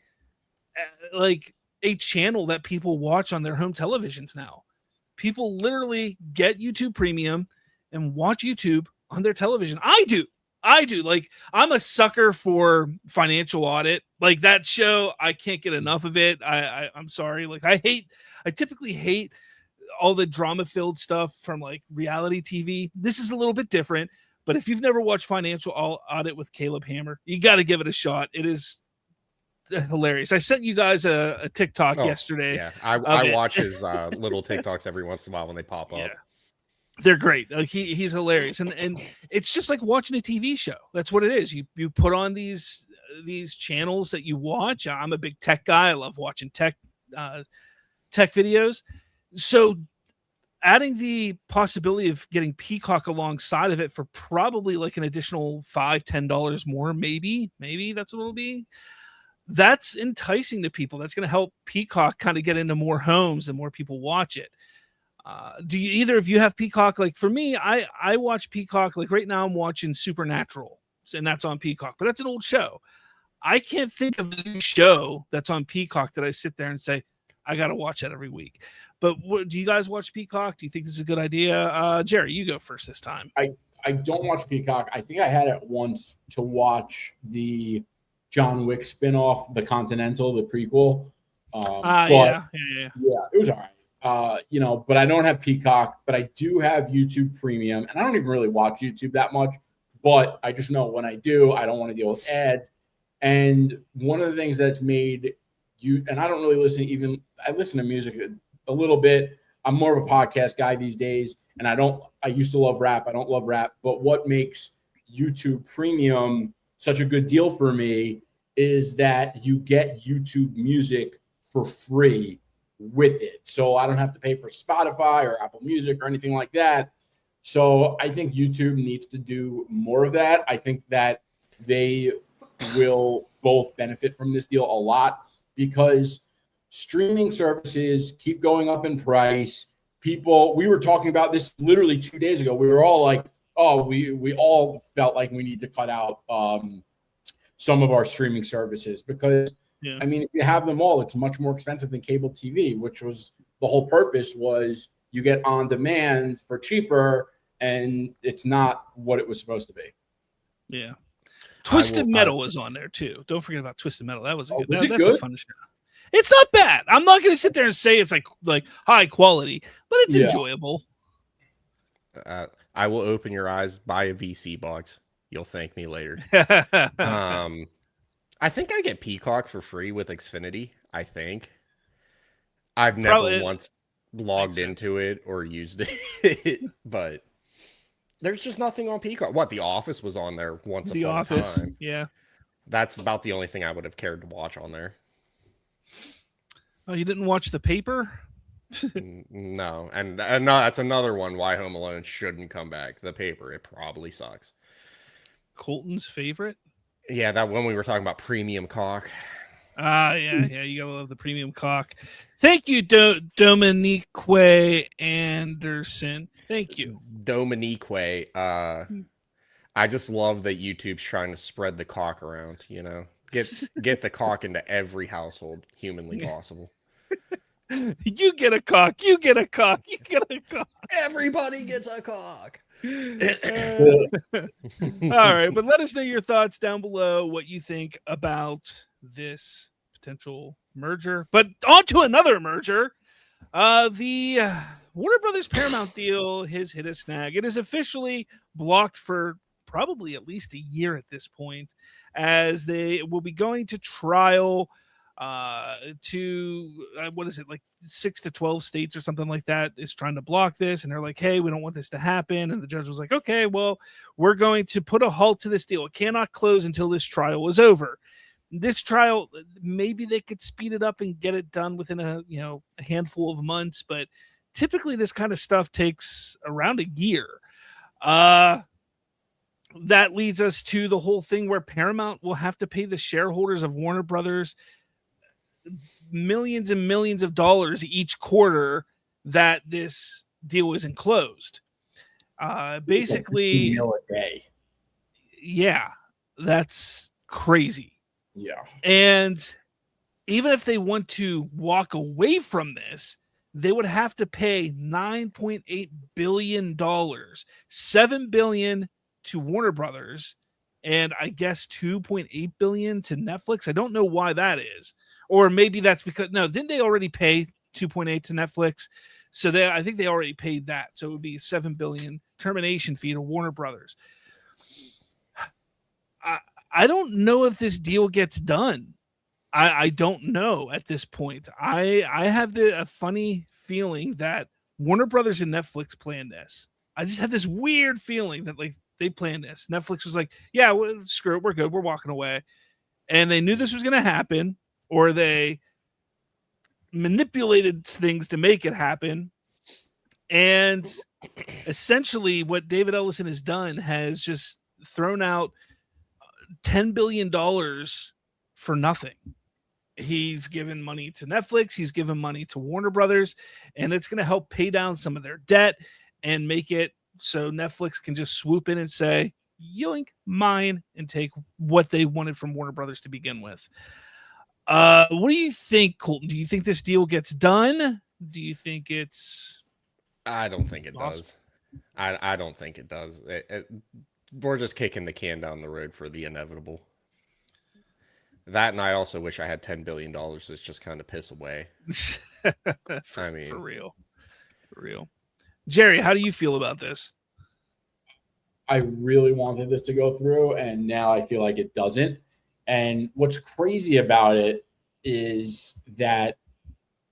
like a channel that people watch on their home televisions now. People literally get YouTube Premium and watch YouTube on their television. I do. Like, I'm a sucker for Financial Audit. Like, that show, I can't get enough of it. I'm sorry. Like, I typically hate all the drama-filled stuff from like reality TV. This is a little bit different, but if you've never watched Financial Audit with Caleb Hammer, you got to give it a shot. It is hilarious. I sent you guys a TikTok yesterday. Yeah, I watch his little TikToks every once in a while when they pop up. They're great. Like, he's hilarious, and it's just like watching a TV show. That's what it is. You put on these channels that you watch. I'm a big tech guy. I love watching tech videos. So adding the possibility of getting Peacock alongside of it for probably like an additional $5-10 more, maybe that's what it'll be. That's enticing to people. That's going to help Peacock kind of get into more homes and more people watch it. Do either of you have Peacock? Like, for me, I watch Peacock. Like, right now I'm watching Supernatural, and that's on Peacock, but that's an old show. I can't think of a new show that's on Peacock that I sit there and say, I got to watch that every week. But do you guys watch Peacock? Do you think this is a good idea? Jerry, you go first this time. I don't watch Peacock. I think I had it once to watch the John Wick spinoff, The Continental, the prequel. Yeah, it was all right. But I don't have Peacock, but I do have YouTube Premium, and I don't even really watch YouTube that much, but I just know when I do, I don't want to deal with ads. And one of the things that's made you, and I don't really I listen to music a little bit. I'm more of a podcast guy these days, and I used to love rap. I don't love rap, but what makes YouTube Premium such a good deal for me is that you get YouTube Music for free with it. So I don't have to pay for Spotify or Apple Music or anything like that. So I think YouTube needs to do more of that. I think that they will both benefit from this deal a lot, because streaming services keep going up in price. We were talking about this literally 2 days ago. We were all like, oh, we all felt like we need to cut out some of our streaming services, because I mean, if you have them all, it's much more expensive than cable TV, which was the whole purpose, was you get on demand for cheaper, and it's not what it was supposed to be. Yeah. Twisted Metal was on there too. Don't forget about Twisted Metal. That was a good. That's good? A fun show. It's not bad. I'm not going to sit there and say it's like high quality, but it's enjoyable. I will open your eyes, buy a VC box. You'll thank me later. I think I get Peacock for free with Xfinity. I think I've never once logged into it or used it, but there's just nothing on Peacock. What, The Office was on there once upon a time. Yeah. That's about the only thing I would have cared to watch on there. Oh, you didn't watch The Paper? No. And no, that's another one why Home Alone shouldn't come back. The Paper, it probably sucks. Colton's favorite? Yeah, that one we were talking about, premium cock. Yeah, you gotta love the premium cock. Thank you, Dominique Anderson. Thank you, Dominique. I just love that YouTube's trying to spread the cock around. Get the cock into every household humanly possible. You get a cock. You get a cock. You get a cock. Everybody gets a cock. All right, but let us know your thoughts down below, what you think about this potential merger. But on to another merger. The Warner Brothers Paramount deal has hit a snag. It is officially blocked for probably at least a year at this point, as they will be going to trial to what is it, like 6 to 12 states or something like that is trying to block this, and they're like, hey, we don't want this to happen. And the judge was like, okay, well, we're going to put a halt to this deal. It cannot close until this trial is over. This trial, maybe they could speed it up and get it done within a handful of months, but typically this kind of stuff takes around a year. That leads us to the whole thing where Paramount will have to pay the shareholders of Warner Brothers millions and millions of dollars each quarter that this deal isn't closed. Basically, a day. Yeah, that's crazy. Yeah. And even if they want to walk away from this, they would have to pay $9.8 billion, $7 billion to Warner Brothers, and I guess $2.8 billion to Netflix. I don't know why that is. Or maybe that's because, no, didn't they already pay 2.8 to Netflix? So I think they already paid that. So it would be $7 billion termination fee to Warner Brothers. I don't know if this deal gets done. I don't know at this point. I have a funny feeling that Warner Brothers and Netflix planned this. I just have this weird feeling that like they planned this. Netflix was like, yeah, well, screw it, we're good, we're walking away. And they knew this was going to happen, or they manipulated things to make it happen. And essentially what David Ellison has done has just thrown out $10 billion for nothing. He's given money to Netflix, he's given money to Warner Brothers, and it's going to help pay down some of their debt and make it so Netflix can just swoop in and say, yoink, mine, and take what they wanted from Warner Brothers to begin with. What do you think, Colton? Do you think this deal gets done? Do you think it's... I don't think it does. I don't think it does. We're just kicking the can down the road for the inevitable. That, and I also wish I had $10 billion to just kind of piss away. For real. Jerry, how do you feel about this? I really wanted this to go through, and now I feel like it doesn't. And what's crazy about it is that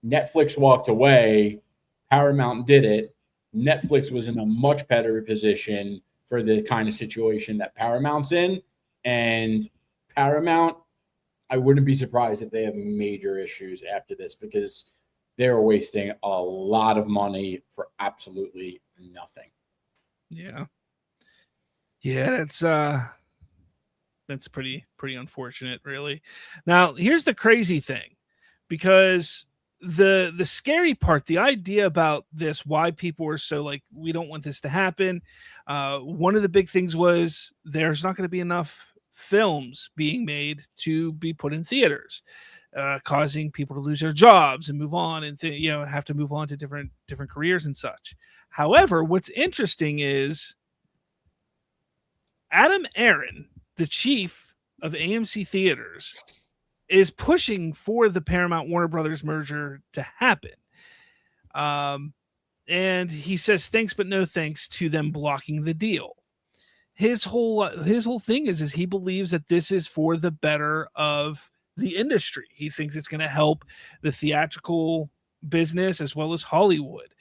Netflix walked away, Paramount did it. Netflix was in a much better position for the kind of situation that Paramount's in. And Paramount, I wouldn't be surprised if they have major issues after this, because they're wasting a lot of money for absolutely nothing. Yeah, that's pretty unfortunate, really. Now, here's the crazy thing, because the scary part, the idea about this, why people are so like, we don't want this to happen. One of the big things was there's not going to be enough films being made to be put in theaters, causing people to lose their jobs and move on and have to move on to different careers and such. However, what's interesting is Adam Aaron, the chief of AMC Theaters, is pushing for the Paramount Warner Brothers merger to happen. And he says thanks but no thanks to them blocking the deal. His whole thing is he believes that this is for the better of the industry. He thinks it's going to help the theatrical business as well as Hollywood.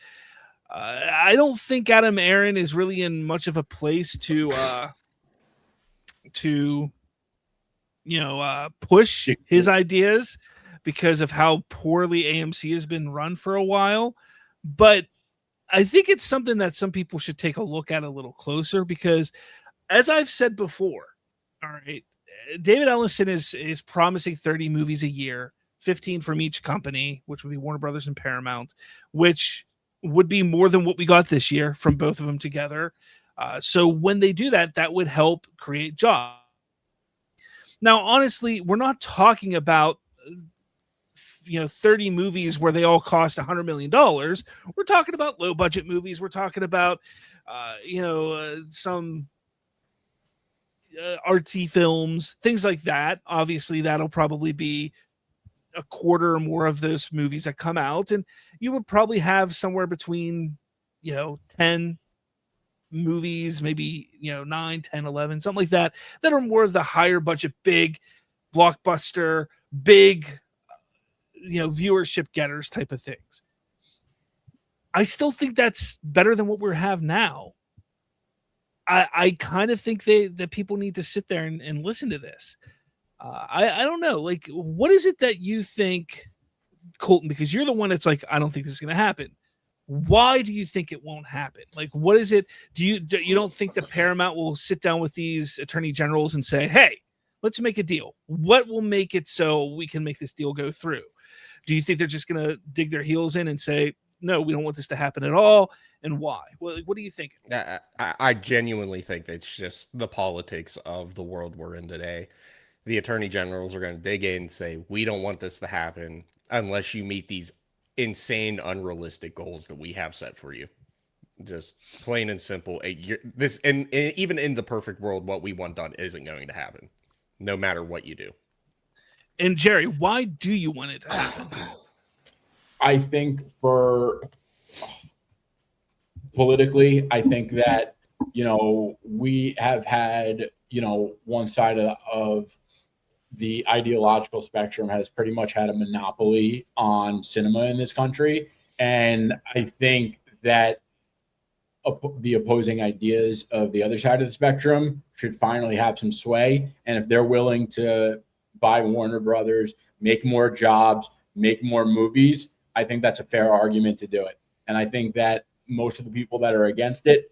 I don't think Adam Aaron is really in much of a place to push his ideas because of how poorly AMC has been run for a while. But I think it's something that some people should take a look at a little closer, because as I've said before, all right, David Ellison is promising 30 movies a year, 15 from each company, which would be Warner Brothers and Paramount, which would be more than what we got this year from both of them together. So when they do that, that would help create jobs. Now, honestly, we're not talking about 30 movies where they all cost $100 million. We're talking about low budget movies. We're talking about some artsy films, things like that. Obviously, that'll probably be a quarter or more of those movies that come out, and you would probably have somewhere between 10 movies, maybe 9, 10, 11, something like that are more of the higher budget, big blockbuster, big viewership getters type of things. I still think that's better than what we have now. I kind of think that people need to sit there and listen to this. I don't know, like, what is it that you think, Colton, because you're the one that's like, I don't think this is going to happen. Why do you think it won't happen? Like, what is it? You don't think that Paramount will sit down with these attorney generals and say, hey, let's make a deal? What will make it so we can make this deal go through? Do you think they're just going to dig their heels in and say, no, we don't want this to happen at all? And why? Well, what do you think? I genuinely think it's just the politics of the world we're in today. the attorney generals are going to dig in and say, we don't want this to happen unless you meet these insane, unrealistic goals that we have set for you. Just plain and simple. And even in the perfect world, what we want done isn't going to happen, no matter what you do. And Jerry, why do you want it to happen? I think politically, I think that, we have had, one side of the ideological spectrum has pretty much had a monopoly on cinema in this country. And I think that the opposing ideas of the other side of the spectrum should finally have some sway. And if they're willing to buy Warner Brothers, make more jobs, make more movies, I think that's a fair argument to do it. And I think that most of the people that are against it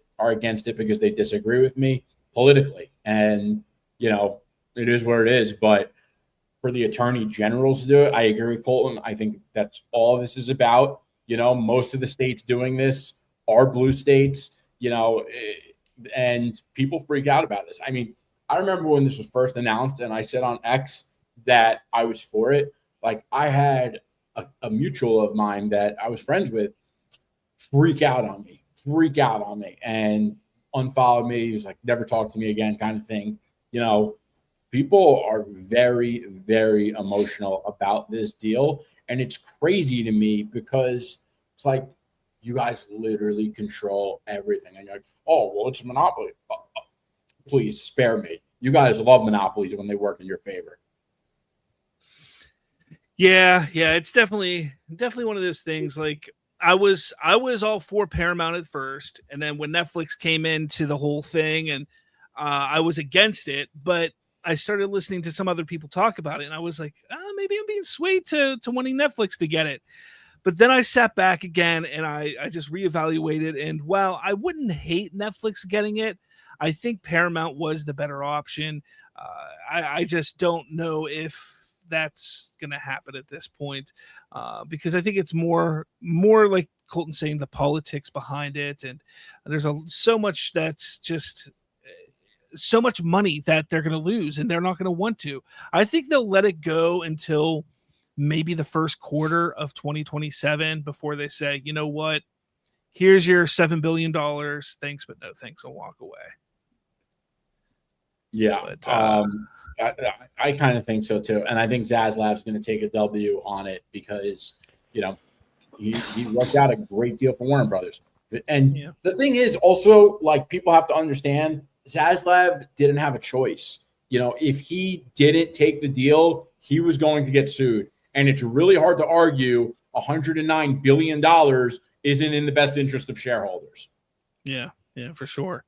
because they disagree with me politically. And, it is what it is. But for the attorney generals to do it, I agree with Colton. I think that's all this is about. Most of the states doing this are blue states, and people freak out about this. I mean, I remember when this was first announced and I said on X that I was for it. Like, I had a mutual of mine that I was friends with freak out on me and unfollowed me. He was like, never talk to me again, kind of thing. People are very, very emotional about this deal. And it's crazy to me because it's like, you guys literally control everything. And you're like, oh, well, it's a monopoly. Please spare me. You guys love monopolies when they work in your favor. Yeah, it's definitely one of those things. Like, I was all for Paramount at first, and then when Netflix came into the whole thing, and I was against it, but I started listening to some other people talk about it, and I was like, maybe I'm being swayed to wanting Netflix to get it. But then I sat back again, and I just reevaluated, and while I wouldn't hate Netflix getting it, I think Paramount was the better option. I just don't know if that's going to happen at this point, because I think it's more like Colton saying, the politics behind it, and there's so much that's just so much money that they're going to lose, and they're not going to want to. I think they'll let it go until maybe the first quarter of 2027 before they say, you know what, here's your $7 billion. Thanks, but no thanks, and walk away. Yeah. But, I kind of think so too. And I think Zaslav's going to take a W on it because, he worked out a great deal for Warner Brothers. And the thing is also, like, people have to understand, Zaslav didn't have a choice. If he didn't take the deal, he was going to get sued. And it's really hard to argue $109 billion isn't in the best interest of shareholders. Yeah, for sure.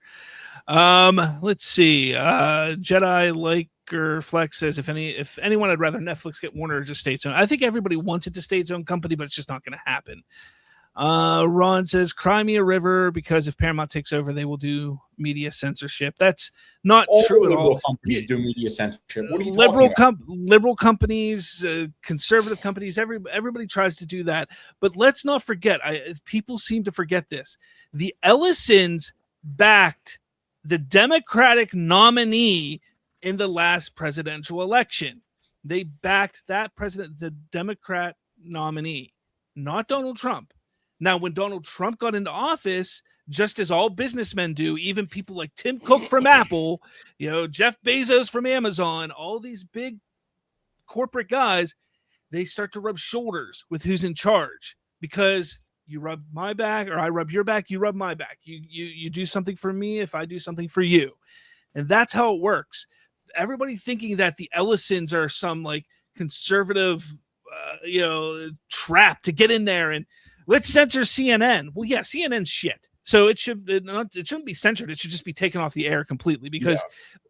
Let's see. Jedi Liker Flex says, if anyone, I'd rather Netflix get Warner or just state owned. I think everybody wants it to stay its own company, but it's just not going to happen. Ron says, cry me a river, because if Paramount takes over, they will do media censorship. That's not true at all. Companies do media censorship. What are you liberal companies, conservative companies, everybody tries to do that. But let's not forget, people seem to forget this. The Ellisons backed the Democratic nominee in the last presidential election. They backed that president, the Democrat nominee, not Donald Trump. Now, when Donald Trump got into office, just as all businessmen do, even people like Tim Cook from Apple, Jeff Bezos from Amazon, all these big corporate guys, they start to rub shoulders with who's in charge, because you rub my back, or I rub your back, you rub my back. You do something for me if I do something for you. And that's how it works. Everybody thinking that the Ellisons are some like conservative, trap to get in there and let's censor CNN. Well, yeah, CNN's shit. So it shouldn't be censored. It should just be taken off the air completely, because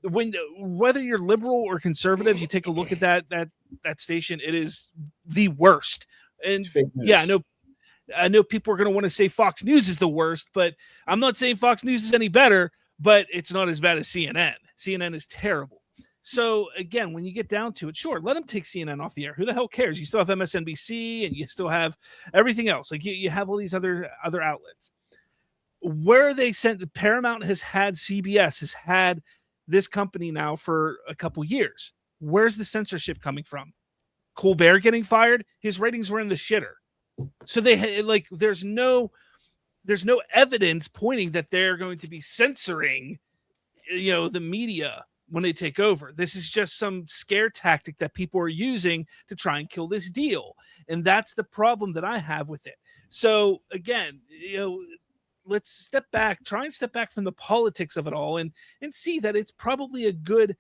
whether you're liberal or conservative, you take a look at that station, it is the worst. And yeah, I know people are going to want to say Fox News is the worst, but I'm not saying Fox News is any better, but it's not as bad as CNN. CNN is terrible. So again, when you get down to it, sure, let them take CNN off the air. Who the hell cares? You still have MSNBC, and you still have everything else. Like you have all these other outlets. Where they sent, Paramount has had CBS, has had this company now for a couple years. Where's the censorship coming from? Colbert getting fired, his ratings were in the shitter. So there's no evidence pointing that they're going to be censoring, the media when they take over. This is just some scare tactic that people are using to try and kill this deal. And that's the problem that I have with it. So again, let's try and step back from the politics of it all and see that it's probably a good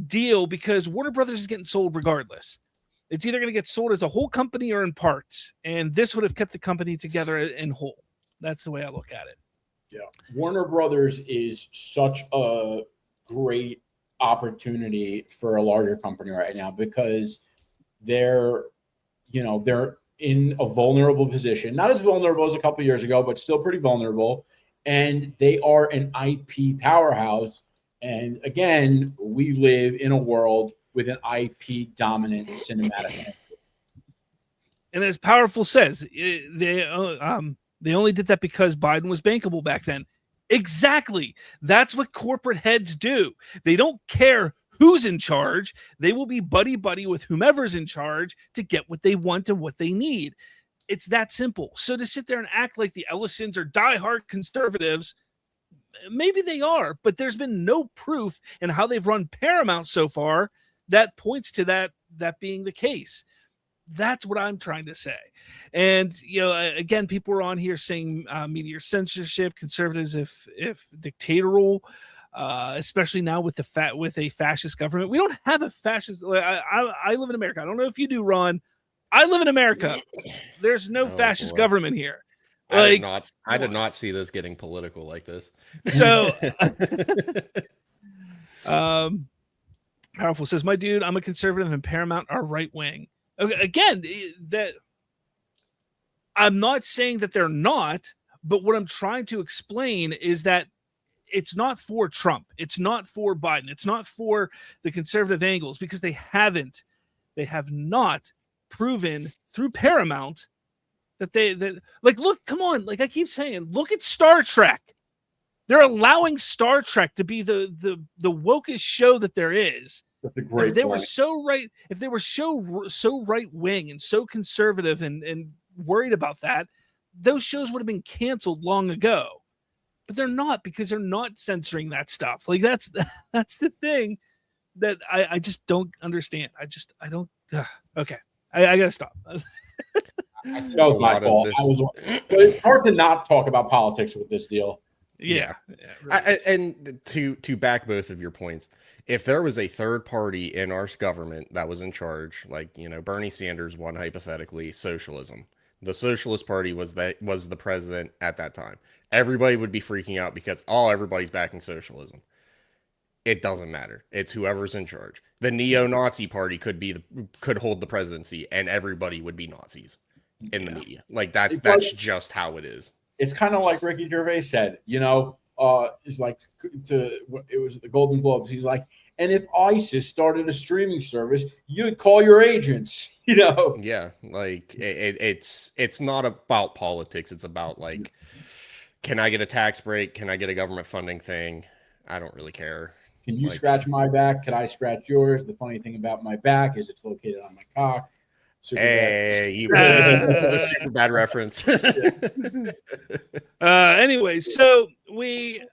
deal, because Warner Brothers is getting sold regardless. It's either going to get sold as a whole company or in parts, and this would have kept the company together in whole. That's the way I look at it. Yeah, Warner Brothers is such a great opportunity for a larger company right now, because they're in a vulnerable position. Not as vulnerable as a couple years ago, but still pretty vulnerable. And they are an IP powerhouse. And again, we live in a world with an IP dominant cinematic. And as Powerful says, they only did that because Biden was bankable back then. Exactly. That's what corporate heads do. They don't care who's in charge. They will be buddy-buddy with whomever's in charge to get what they want and what they need. It's that simple. So to sit there and act like the Ellisons are diehard conservatives, maybe they are, but there's been no proof in how they've run Paramount so far that points to that being the case. That's what I'm trying to say. And, again, people are on here saying media censorship, conservatives if dictatorial, especially now with a fascist government. We don't have a fascist. I live in America. I don't know if you do, Ron. I live in America. There's no fascist government here. I did not see this getting political like this. So, Powerful says, my dude, I'm a conservative and Paramount are right wing. Okay, again, that I'm not saying that they're not, but what I'm trying to explain is that it's not for Trump. It's not for Biden. It's not for the conservative angles, because they have not proven through Paramount that look, come on. Like I keep saying, look at Star Trek. They're allowing Star Trek to be the wokest show that there is. That's a great if they point. were so right, if they were so right wing and so conservative and worried about that, those shows would have been canceled long ago. But they're not, because they're not censoring that stuff. Like that's the thing that I just don't understand. I don't. Okay, I gotta stop. That was my fault. But it's hard to not talk about politics with this deal. Yeah. Really and to back both of your points, if there was a third party in our government that was in charge, like Bernie Sanders won hypothetically socialism, the Socialist Party was the president at that time, everybody would be freaking out because everybody's backing socialism. It doesn't matter. It's whoever's in charge. The neo-Nazi party could hold the presidency, and everybody would be Nazis in the media. Like that's just how it is. It's kind of like Ricky Gervais said, it's like it was the Golden Globes. He's like, and if ISIS started a streaming service, you'd call your agents, Yeah, like it's not about politics. It's about like, can I get a tax break? Can I get a government funding thing? I don't really care. Can you scratch my back? Could I scratch yours? The funny thing about my back is it's located on my cock. You went to the super bad reference. Anyway, so we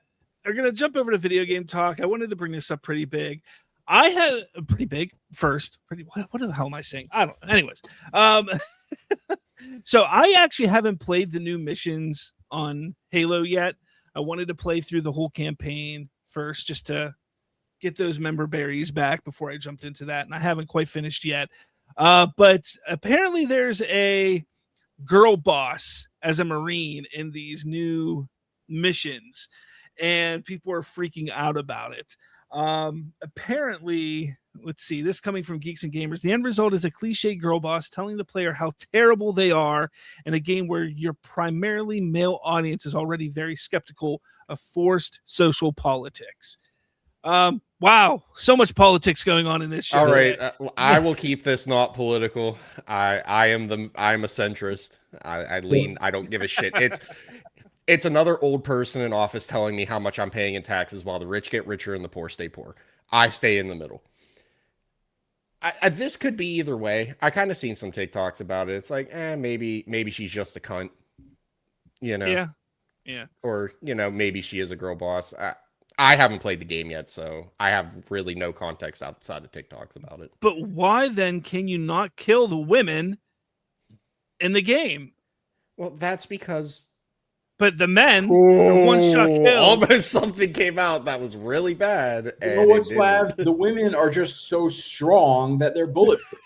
are going to jump over to video game talk. I wanted to bring this up pretty big. I had a pretty big first. What the hell am I saying? I don't know. Anyways, so I actually haven't played the new missions on Halo yet. I wanted to play through the whole campaign first, just to get those member berries back before I jumped into that. And I haven't quite finished yet. But apparently there's a girl boss as a Marine in these new missions, and people are freaking out about it. Apparently, let's see, this coming from Geeks and Gamers, the end result is a cliche girl boss telling the player how terrible they are in a game where your primarily male audience is already very skeptical of forced social politics. Wow, so much politics going on in this show. All right, I will keep this not political. I'm a centrist. I lean. I don't give a shit. It's another old person in office telling me how much I'm paying in taxes while the rich get richer and the poor stay poor. I stay in the middle. This could be either way. I kind of seen some TikToks about it. It's like, maybe she's just a cunt, you know? Yeah. Or, maybe she is a girl boss. I haven't played the game yet, so I have really no context outside of TikToks about it. But why then can you not kill the women in the game? Well, that's because... But the men are one-shot kills. Almost something came out that was really bad. You know what, Slav? The women are just so strong that they're bulletproof.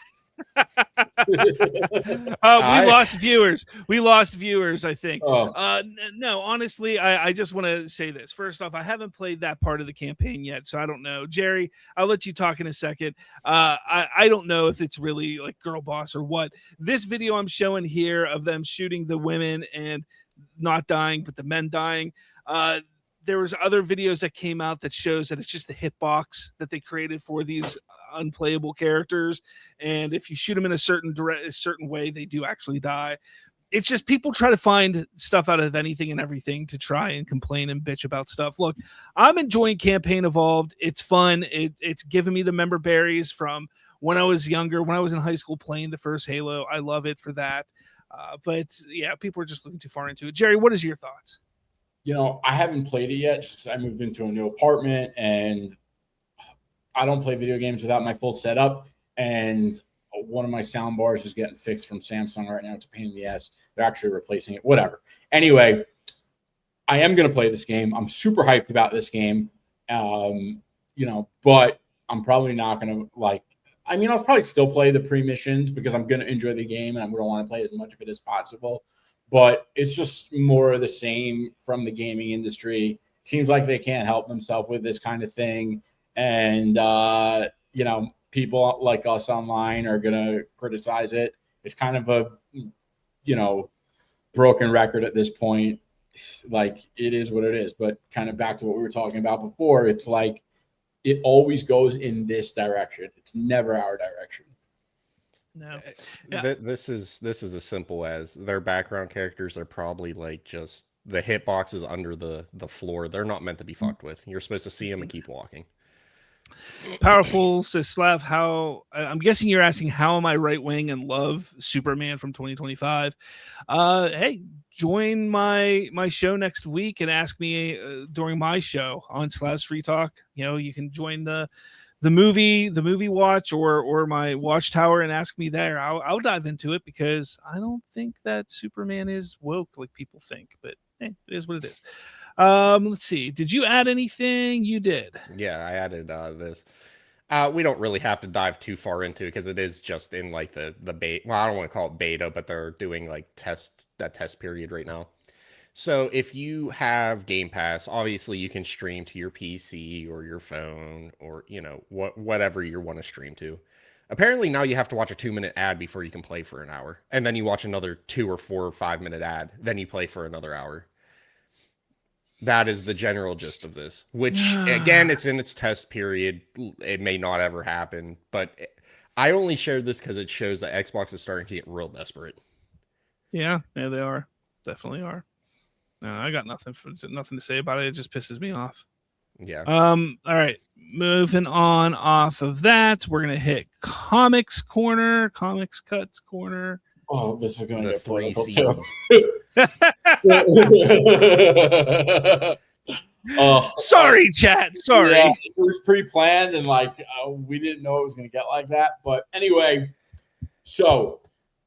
We lost viewers. I think. Oh. No, honestly, I just want to say this. First off, I haven't played that part of the campaign yet, so I don't know. Jerry, I'll let you talk in a second. I don't know if it's really like girl boss or what. This video I'm showing here of them shooting the women and not dying, but the men dying. There was other videos that came out that shows that it's just the hitbox that they created for these unplayable characters, and if you shoot them in a certain way, they do actually die. It's just people try to find stuff out of anything and everything to try and complain and bitch about stuff. Look, I'm enjoying Campaign Evolved. It's fun. It's given me the member berries from when I was younger, when I was in high school playing the first Halo. I love it for that. But yeah, people are just looking too far into it. Jerry, what is your thoughts? I haven't played it yet just because I moved into a new apartment and I don't play video games without my full setup. And one of my sound bars is getting fixed from Samsung right now. It's a pain in the ass. They're actually replacing it. Whatever. Anyway, I am going to play this game. I'm super hyped about this game. But I'm probably not going to I'll probably still play the pre-missions because I'm going to enjoy the game and I'm going to want to play as much of it as possible. But it's just more of the same from the gaming industry. Seems like they can't help themselves with this kind of thing. And, people like us online are going to criticize it. It's kind of a, broken record at this point. Like, it is what it is. But kind of back to what we were talking about before, it's like it always goes in this direction. It's never our direction. No. This is as simple as their background characters are probably like just the hitboxes under the floor. They're not meant to be fucked with. You're supposed to see them and keep walking. Powerful says Slav, how I'm guessing you're asking how am I right wing and love Superman from 2025. Hey, join my show next week and ask me during my show on Slav's Free Talk. You can join the movie watch or my watchtower and ask me there. I'll dive into it because I don't think that Superman is woke like people think, but hey, it is what it is. Let's see. Did you add anything? You did. Yeah, I added this. We don't really have to dive too far into it because it is just in like the beta. Well, I don't want to call it beta, but they're doing like that test period right now. So if you have Game Pass, obviously you can stream to your PC or your phone or whatever you want to stream to. Apparently now you have to watch a 2-minute ad before you can play for an hour, and then you watch another 2 or 4 or 5 minute ad, then you play for another hour. That is the general gist of this, which, again, it's in its test period. It may not ever happen, but I only shared this because it shows that Xbox is starting to get real desperate. Yeah, they are. Definitely are. I got nothing to say about it. It just pisses me off. Yeah. All right. Moving on off of that, we're going to hit Comics Cuts Corner. Oh, this is going to get three political too. Sorry, chat. Sorry. Yeah, it was pre-planned and we didn't know it was going to get like that. But anyway, so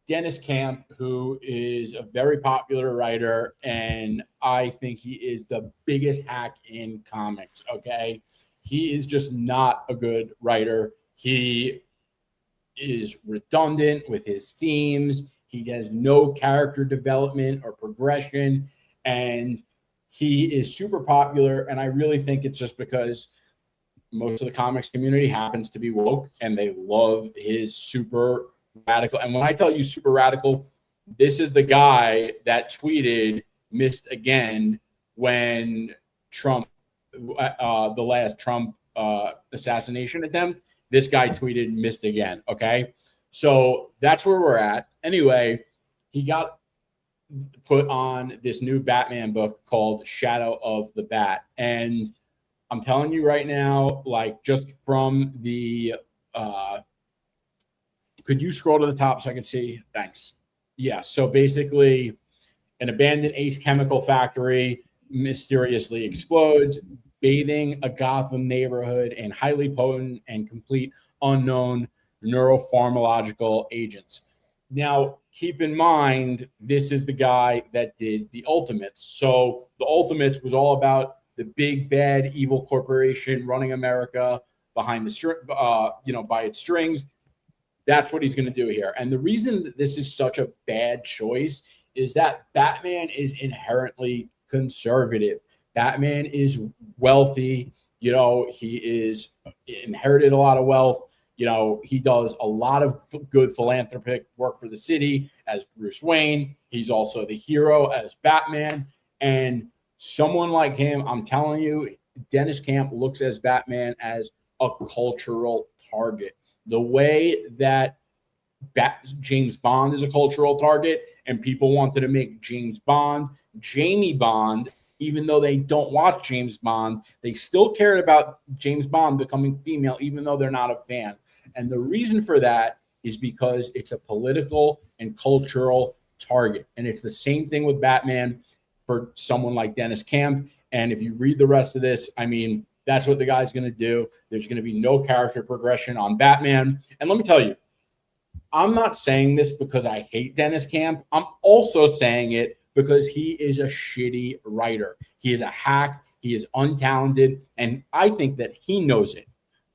Dennis Camp, who is a very popular writer, and I think he is the biggest hack in comics, okay? He is just not a good writer. He is redundant with his themes. He has no character development or progression, and he is super popular. And I really think it's just because most of the comics community happens to be woke and they love his super radical. And when I tell you super radical, this is the guy that tweeted missed again when Trump, the last Trump assassination attempt. This guy tweeted missed again. Okay. So that's where we're at. Anyway, he got put on this new Batman book called Shadow of the Bat. And I'm telling you right now, just from the Could you scroll to the top so I can see? Thanks. Yeah. So basically, an abandoned Ace Chemical factory mysteriously explodes, bathing a Gotham neighborhood in highly potent and complete unknown neuropharmacological agents. Now, keep in mind, this is the guy that did the Ultimates. So the Ultimates was all about the big bad evil corporation running America behind the by its strings. That's what he's going to do here. And the reason that this is such a bad choice is that Batman is inherently conservative. Batman is wealthy. He is inherited a lot of wealth. He does a lot of good philanthropic work for the city as Bruce Wayne. He's also the hero as Batman. And someone like him, I'm telling you, Dennis Camp looks as Batman as a cultural target. The way that James Bond is a cultural target, and people wanted to make James Bond, Jamie Bond, even though they don't watch James Bond, they still cared about James Bond becoming female, even though they're not a fan. And the reason for that is because it's a political and cultural target. And it's the same thing with Batman for someone like Dennis Camp. And if you read the rest of this, I mean, that's what the guy's going to do. There's going to be no character progression on Batman. And let me tell you, I'm not saying this because I hate Dennis Camp. I'm also saying it because he is a shitty writer. He is a hack. He is untalented. And I think that he knows it.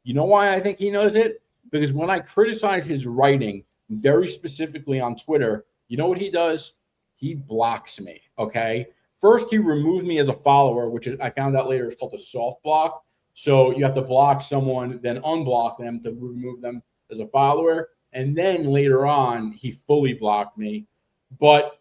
You know why I think he knows it? Because when I criticize his writing, very specifically on Twitter, you know what he does? He blocks me, okay? First, he removed me as a follower, which is, I found out later, is called a soft block. So you have to block someone, then unblock them to remove them as a follower. And then later on, he fully blocked me. But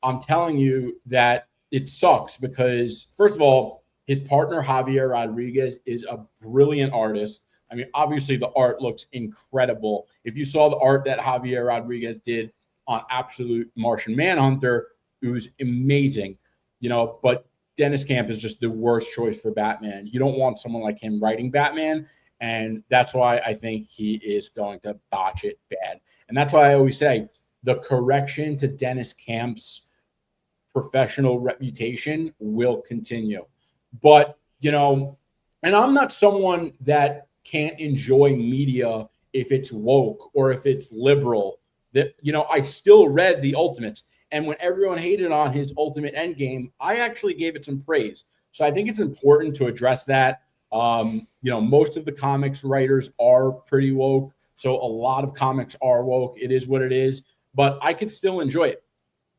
I'm telling you that it sucks because, first of all, his partner, Javier Rodriguez, is a brilliant artist. I mean, obviously, the art looks incredible. If you saw the art that Javier Rodriguez did on Absolute Martian Manhunter, it was amazing. But Dennis Camp is just the worst choice for Batman. You don't want someone like him writing Batman. And that's why I think he is going to botch it bad. And that's why I always say the correction to Dennis Camp's professional reputation will continue. But, and I'm not someone that can't enjoy media if it's woke or if it's liberal. That, I still read the Ultimates. And when everyone hated on his Ultimate Endgame, I actually gave it some praise. So I think it's important to address that. Most of the comics writers are pretty woke. So a lot of comics are woke. It is what it is. But I could still enjoy it.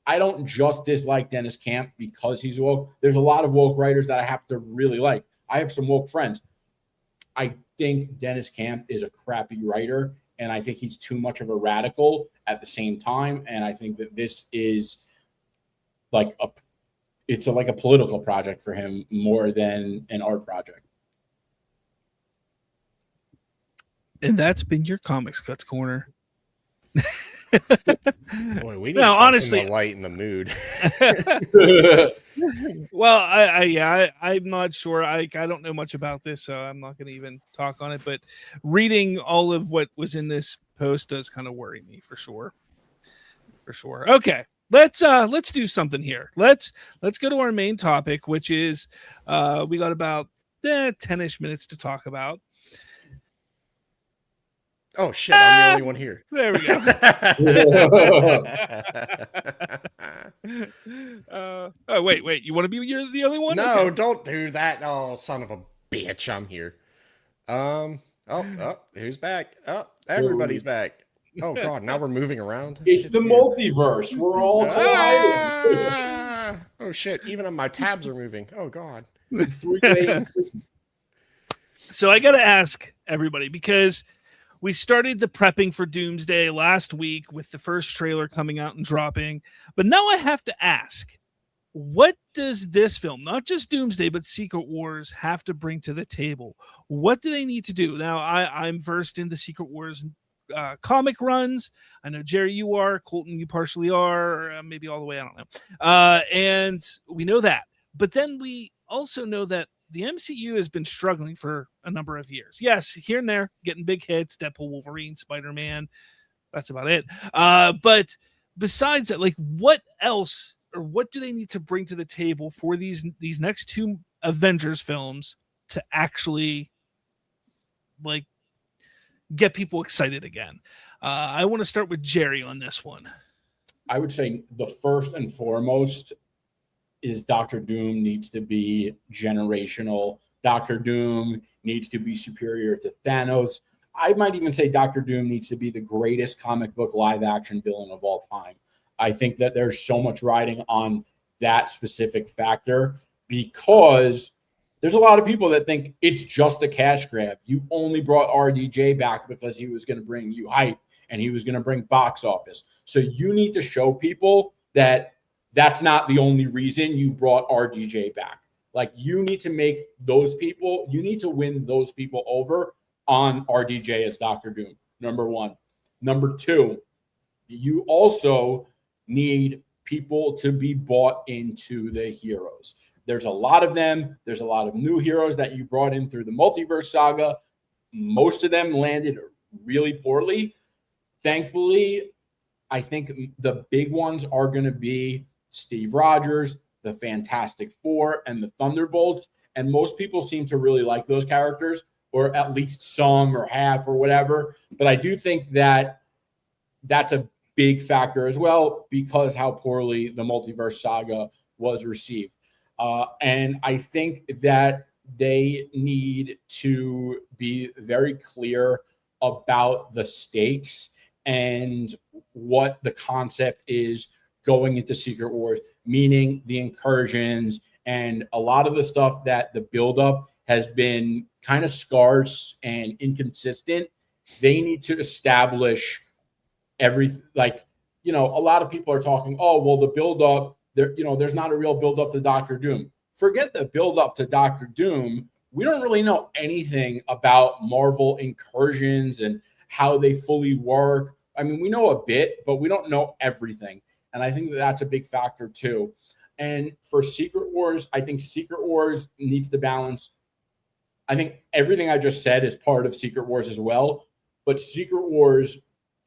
I don't just dislike Dennis Camp because he's woke. There's a lot of woke writers that I happen to really like. I have some woke friends. I think Dennis Camp is a crappy writer. And I think he's too much of a radical at the same time. And I think that this is like a political project for him more than an art project. And that's been your Comics Cuts Corner. Boy, we need something honestly, to lighten the mood. Well, I'm not sure. I don't know much about this, so I'm not going to even talk on it. But reading all of what was in this post does kind of worry me for sure. For sure. Okay, let's do something here. Let's go to our main topic, which is we got about 10-ish minutes to talk about. Oh shit! I'm the only one here. There we go. Oh wait! You want to be the only one? No, okay. Don't do that. Oh, son of a bitch! I'm here. Oh, who's back? Oh, everybody's back. Oh god! Now we're moving around. It's the multiverse. We're all colliding. Oh shit! Even my tabs are moving. Oh god. So I got to ask everybody, because we started the prepping for Doomsday last week with the first trailer coming out and dropping. But now I have to ask, what does this film, not just Doomsday, but Secret Wars, have to bring to the table? What do they need to do? Now, I'm versed in the Secret Wars comic runs. I know, Jerry, you are. Colton, you partially are. Or maybe all the way, I don't know. And we know that. But then we also know that the MCU has been struggling for a number of years. Yes, here and there, getting big hits, Deadpool, Wolverine, Spider-Man, That's about it. But besides that, like, what else, or what do they need to bring to the table for these next two Avengers films to actually, like, get people excited again? I want to start with Jerry on this one. I would say the first and foremost is Doctor Doom needs to be generational. Doctor Doom needs to be superior to Thanos. I might even say Doctor Doom needs to be the greatest comic book live action villain of all time. I think that there's so much riding on that specific factor because there's a lot of people that think it's just a cash grab. You only brought RDJ back because he was going to bring you hype and he was going to bring box office. So you need to show people that that's not the only reason you brought RDJ back. Like, you need to make those people, you need to win those people over on RDJ as Doctor Doom, number one. Number two, you also need people to be bought into the heroes. There's a lot of them. There's a lot of new heroes that you brought in through the multiverse saga. Most of them landed really poorly. Thankfully, I think the big ones are going to be Steve Rogers, the Fantastic Four, and the Thunderbolts. And most people seem to really like those characters, or at least some or half or whatever. But I do think that that's a big factor as well because how poorly the multiverse saga was received. And I think that they need to be very clear about the stakes and what the concept is going into Secret Wars, meaning the incursions and a lot of the stuff that the buildup has been kind of scarce and inconsistent. They need to establish everything. Like, a lot of people are talking, oh, well, the buildup, there's not a real buildup to Doctor Doom. Forget the buildup to Doctor Doom. We don't really know anything about Marvel incursions and how they fully work. I mean, we know a bit, but we don't know everything. And I think that's a big factor too. And for Secret Wars, I think Secret Wars needs to balance. I think everything I just said is part of Secret Wars as well. But Secret Wars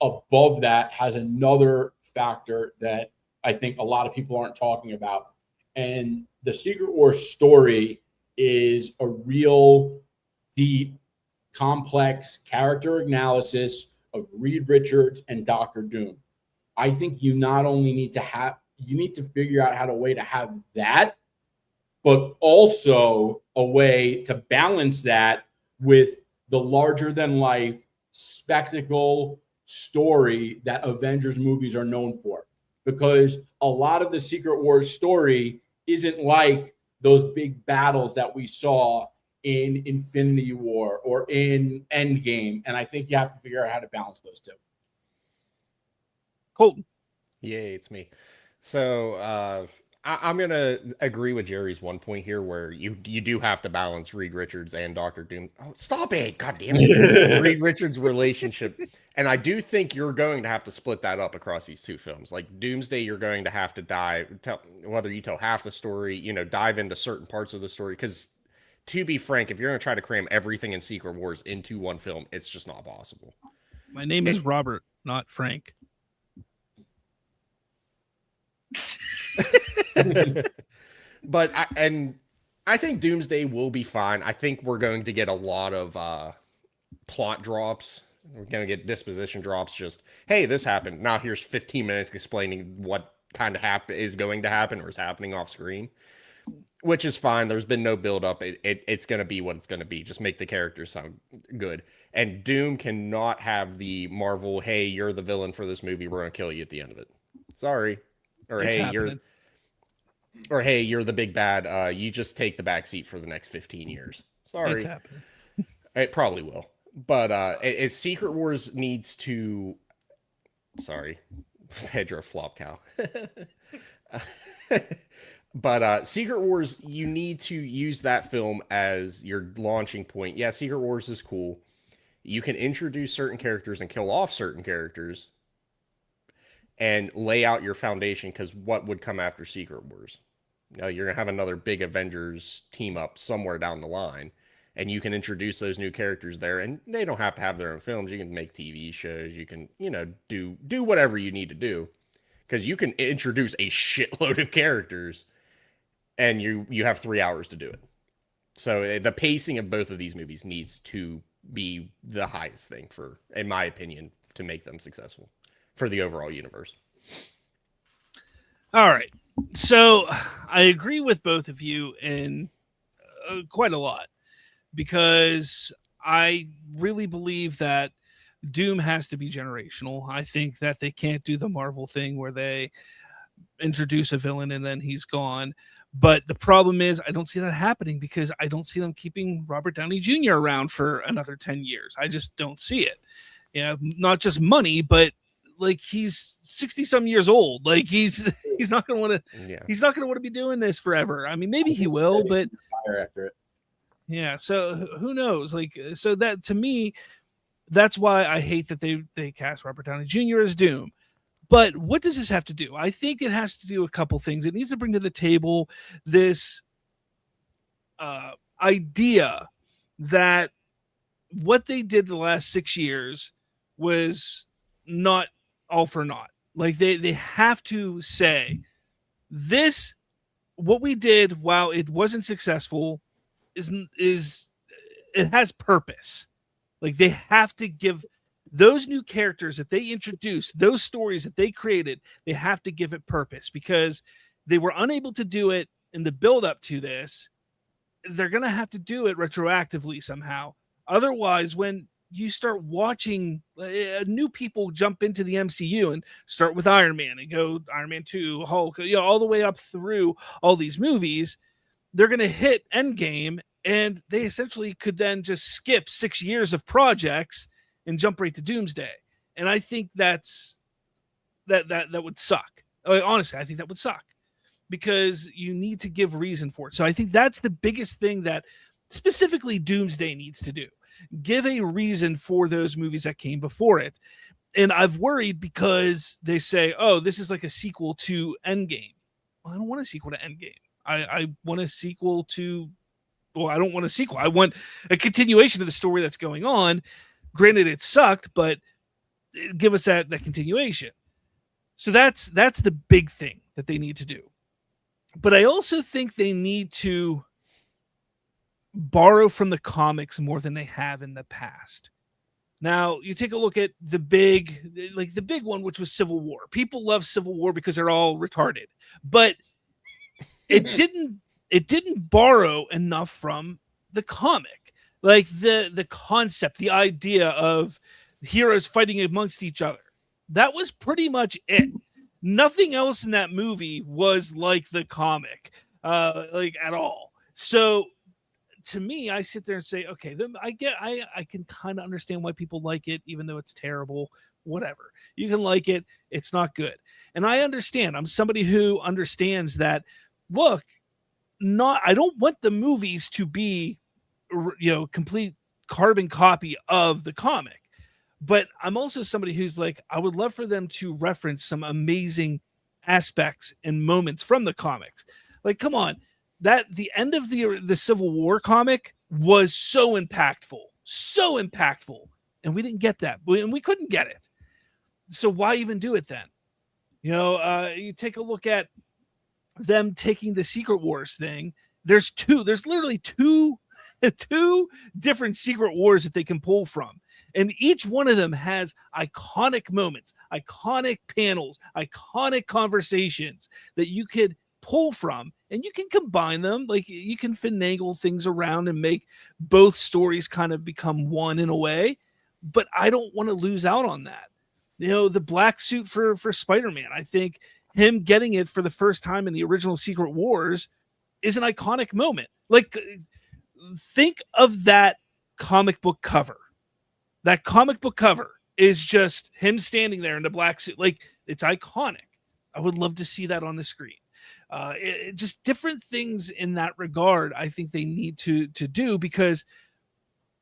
above that has another factor that I think a lot of people aren't talking about. And the Secret Wars story is a real deep, complex character analysis of Reed Richards and Doctor Doom. I think you not only need to figure out how to have that, but also a way to balance that with the larger than life spectacle story that Avengers movies are known for. Because a lot of the Secret Wars story isn't like those big battles that we saw in Infinity War or in Endgame. And I think you have to figure out how to balance those two. Colton. Yay, it's me. So I'm going to agree with Jerry's one point here where you do have to balance Reed Richards and Doctor Doom. Oh, stop it. God damn it. Reed Richards' relationship. And I do think you're going to have to split that up across these two films. Like Doomsday, you're going to have to whether you tell half the story, dive into certain parts of the story. Because to be frank, if you're going to try to cram everything in Secret Wars into one film, it's just not possible. My name is Robert, not Frank. But I think Doomsday will be fine. I think we're going to get a lot of plot drops. We're going to get disposition drops. Just, hey, this happened. Now here's 15 minutes explaining what kind of is going to happen or is happening off screen, which is fine. There's been no build up. It's going to be what it's going to be. Just make the characters sound good. And Doom cannot have the Marvel, hey, you're the villain for this movie. We're going to kill you at the end of it. Sorry. Or It's hey, happening. you're the big bad. You just take the back seat for the next 15 years. Sorry. It's happening. It probably will. But Secret Wars needs to. Sorry, Pedro flop cow. But Secret Wars, you need to use that film as your launching point. Yeah, Secret Wars is cool. You can introduce certain characters and kill off certain characters and lay out your foundation, because what would come after Secret Wars? You're going to have another big Avengers team up somewhere down the line. and you can introduce those new characters there, and they don't have to have their own films. You can make TV shows. You can, do whatever you need to do, because you can introduce a shitload of characters, and you have 3 hours to do it. So the pacing of both of these movies needs to be the highest thing for, in my opinion, to make them successful for the overall universe. All right. So I agree with both of you in quite a lot, because I really believe that Doom has to be generational. I think that they can't do the Marvel thing where they introduce a villain and then he's gone. But the problem is I don't see that happening, because I don't see them keeping Robert Downey Jr. around for another 10 years. I just don't see it. Not just money, but like he's 60 some years old. Like he's not going to want to, he's not going to want to be doing this forever. I mean, maybe he will, but after it. Yeah. So who knows? Like, so that, to me, that's why I hate that they cast Robert Downey Jr. as Doom. But what does this have to do? I think it has to do a couple things. It needs to bring to the table this idea that what they did the last 6 years was not all for naught. Like they have to say this, what we did, while it wasn't successful, is it has purpose. Like they have to give those new characters that they introduced, those stories that they created, they have to give it purpose, because they were unable to do it in the build up to this. They're going to have to do it retroactively somehow. Otherwise, when you start watching new people jump into the MCU and start with Iron Man and go Iron Man 2, Hulk, all the way up through all these movies, they're going to hit Endgame, and they essentially could then just skip 6 years of projects and jump right to Doomsday. And I think that would suck. Honestly, I think that would suck, because you need to give reason for it. So I think that's the biggest thing that specifically Doomsday needs to do. Give a reason for those movies that came before it. And I've worried, because they say, oh, this is like a sequel to Endgame. Well, I don't want a sequel to Endgame. I want a sequel to, well, I don't want a sequel. I want a continuation of the story that's going on. Granted, it sucked, but give us that continuation. So that's the big thing that they need to do. But I also think they need to borrow from the comics more than they have in the past. Now, you take a look at the big one, which was Civil War. People love Civil War because they're all retarded, but it didn't borrow enough from the comic. Like the concept, the idea of heroes fighting amongst each other. That was pretty much it. Nothing else in that movie was like the comic, like at all. So to me, I sit there and say, okay, I can kind of understand why people like it, even though it's terrible. Whatever. You can like it. It's not good. And I understand. I'm somebody who understands that, look, I don't want the movies to be, complete carbon copy of the comic. But I'm also somebody who's like, I would love for them to reference some amazing aspects and moments from the comics. Like, come on, the end of the Civil War comic was so impactful, and we didn't get that, and we couldn't get it. So why even do it then? You take a look at them taking the Secret Wars thing. There's literally two different Secret Wars that they can pull from. And each one of them has iconic moments, iconic panels, iconic conversations that you could pull from, and you can combine them. Like, you can finagle things around and make both stories kind of become one in a way. But I don't want to lose out on that. The black suit for Spider-Man, I think him getting it for the first time in the original Secret Wars is an iconic moment. Like, think of that comic book cover. That comic book cover is just him standing there in the black suit. Like, it's iconic. I would love to see that on the screen. Just different things in that regard, I think they need to do, because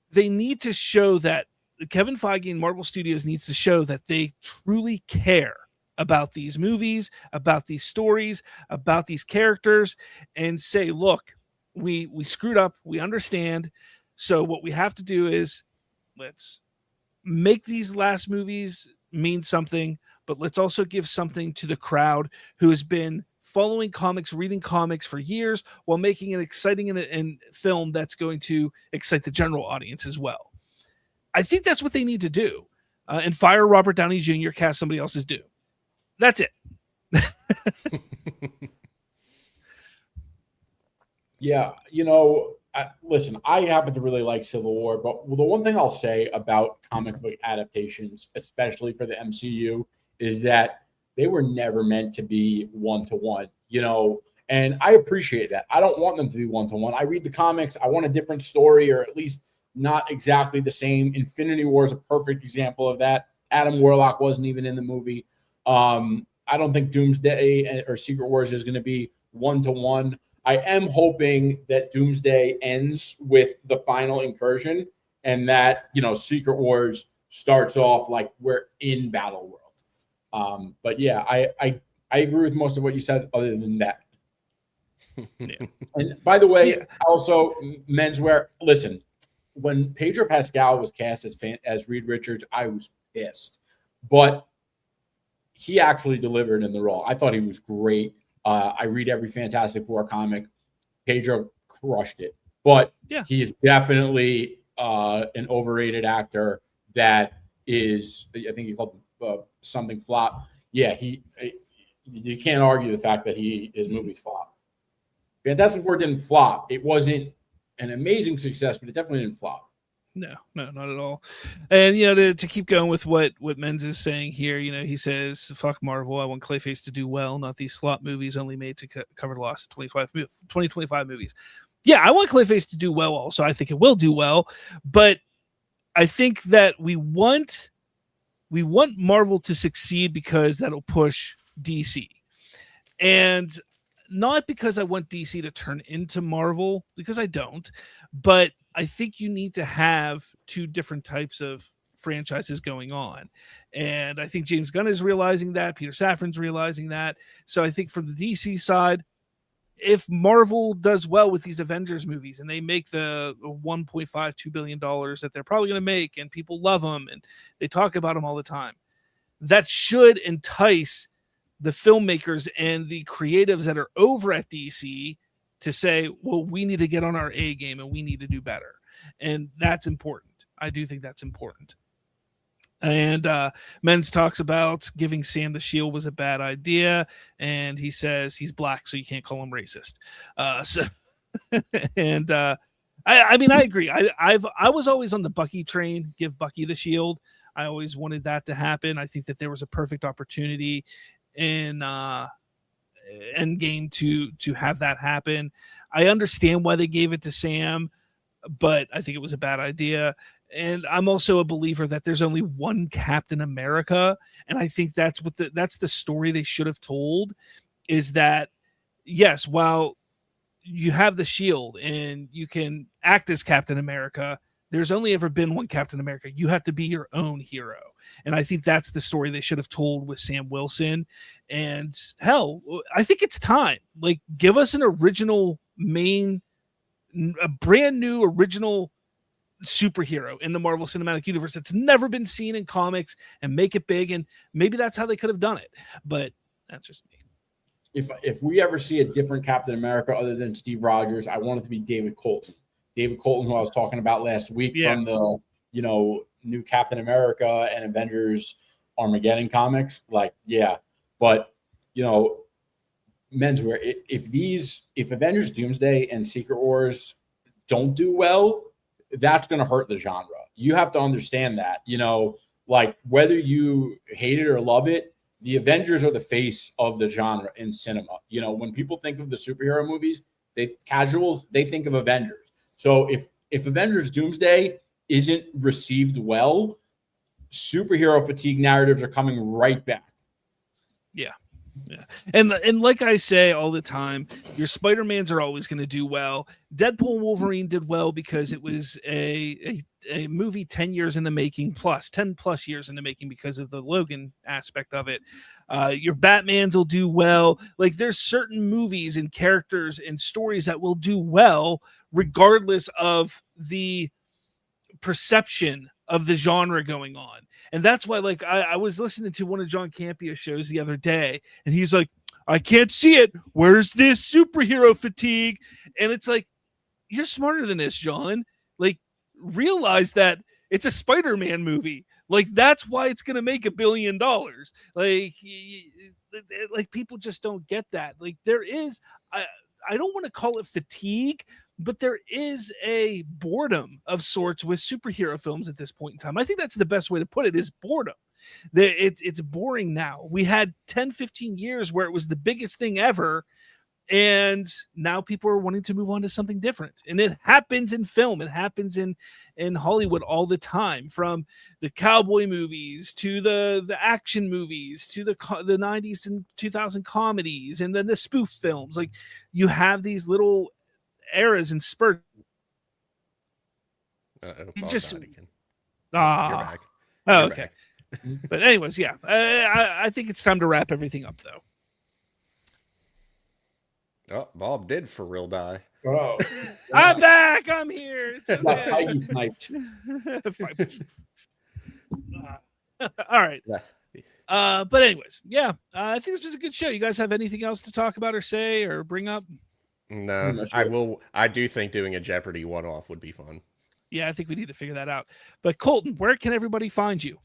they need to show that Kevin Feige and Marvel Studios needs to show that they truly care about these movies, about these stories, about these characters, and say, look, we screwed up. We understand. So what we have to do is let's make these last movies mean something, but let's also give something to the crowd who has been following comics, reading comics for years, while making an exciting and film that's going to excite the general audience as well. I think that's what they need to do. And fire Robert Downey Jr., cast somebody else's Doom. That's it. Yeah, listen, I happen to really like Civil War, but the one thing I'll say about comic book adaptations, especially for the MCU, is that they were never meant to be one-to-one, and I appreciate that. I don't want them to be one-to-one. I read the comics. I want a different story, or at least not exactly the same. Infinity War is a perfect example of that. Adam Warlock wasn't even in the movie. I don't think Doomsday or Secret Wars is going to be one-to-one. I am hoping that Doomsday ends with the final incursion and that, Secret Wars starts off like we're in Battle World. But yeah, I agree with most of what you said other than that. Yeah. And by the way, also menswear, listen, when Pedro Pascal was cast as Reed Richards, I was pissed. But he actually delivered in the role. I thought he was great. I read every Fantastic Four comic. Pedro crushed it. But he is definitely an overrated actor that is, I think he called something flop. Yeah, you can't argue the fact that his movies flop. Fantastic Four didn't flop. It wasn't an amazing success, but it definitely didn't flop. No, not at all. And to keep going with what Menz is saying here, he says, "Fuck Marvel. I want Clayface to do well, not these slot movies only made to cover the loss of 2025 movies." Yeah, I want Clayface to do well. Also, I think it will do well, but I think that we want Marvel to succeed because that'll push DC, and not because I want DC to turn into Marvel, because I don't, but I think you need to have two different types of franchises going on. And I think James Gunn is realizing that. Peter Safran's realizing that. So I think from the DC side, if Marvel does well with these Avengers movies and they make the $1.52 billion that they're probably going to make, and people love them and they talk about them all the time, that should entice the filmmakers and the creatives that are over at DC to say, well, we need to get on our A game and we need to do better. And that's important. I do think that's important. And Menz talks about giving Sam the shield was a bad idea. And he says he's black, so you can't call him racist. I mean, I agree. I was always on the Bucky train, give Bucky the shield. I always wanted that to happen. I think that there was a perfect opportunity in Endgame to have that happen. I understand why they gave it to Sam, but I think it was a bad idea. And I'm also a believer that there's only one Captain America, and I think that's the story they should have told, is that yes, while you have the shield and you can act as Captain America, there's only ever been one Captain America. You have to be your own hero. And I think that's the story they should have told with Sam Wilson. And hell, I think it's time. Like, give us an original a brand new original superhero in the Marvel Cinematic Universe that's never been seen in comics, and make it big. And maybe that's how they could have done it. But that's just me. If we ever see a different Captain America other than Steve Rogers, I want it to be David Colton. David Colton, who I was talking about last week from the, new Captain America and Avengers Armageddon comics. Like, yeah. But, menswear, if Avengers Doomsday and Secret Wars don't do well, that's going to hurt the genre. You have to understand that, like whether you hate it or love it, the Avengers are the face of the genre in cinema. When people think of the superhero movies, they think of Avengers. So if Avengers Doomsday isn't received well, superhero fatigue narratives are coming right back. Yeah. Yeah. And like I say all the time, your Spider-Mans are always going to do well. Deadpool and Wolverine did well because it was a movie 10 years in the making, 10 plus years in the making because of the Logan aspect of it. Your Batmans will do well. Like, there's certain movies and characters and stories that will do well regardless of the perception of the genre going on. And that's why, like, I was listening to one of John Campia's shows the other day, and he's like, I can't see it. Where's this superhero fatigue? And it's like, you're smarter than this, John. Like, realize that it's a Spider-Man movie. Like, that's why it's going to make $1 billion. Like people just don't get that. Like, there is, I don't want to call it fatigue, but there is a boredom of sorts with superhero films at this point in time. I think that's the best way to put it, is boredom. It's boring now. We had 10, 15 years where it was the biggest thing ever, and now people are wanting to move on to something different. And it happens in film. It happens in Hollywood all the time, from the cowboy movies to the action movies to the 90s and 2000 comedies, and then the spoof films. Like, you have these little eras and spurts. You just you're back. Oh, okay. Back. But anyways, yeah, I think it's time to wrap everything up, though. Oh, Bob did for real die. Oh, I'm back. I'm here. It's okay. Feige sniped. All right. Yeah. But anyways, yeah, I think this was a good show. You guys have anything else to talk about or say or bring up? No, I will. I do think doing a Jeopardy one-off would be fun. Yeah, I think we need to figure that out. But Colton, where can everybody find you?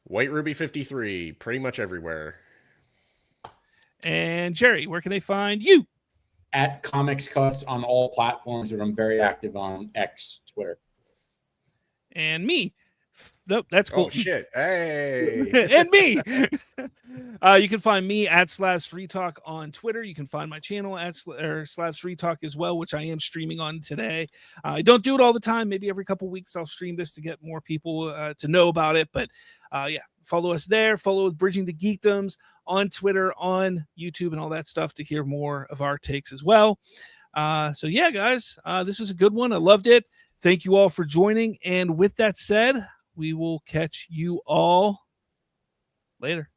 White Ruby 53, pretty much everywhere. And Jerry, where can they find you? At Comics Cuts on all platforms, and I'm very active on X, Twitter. And me. Nope, that's cool. Oh, shit. Hey. And me. You can find me at Slav's Free Talk on Twitter. You can find my channel at Slav's Free Talk as well, which I am streaming on today. I don't do it all the time. Maybe every couple weeks I'll stream this to get more people to know about it. But yeah, follow us there. Follow with Bridging the Geekdoms on Twitter, on YouTube, and all that stuff to hear more of our takes as well. So yeah, guys, this was a good one. I loved it. Thank you all for joining. And with that said, we will catch you all later.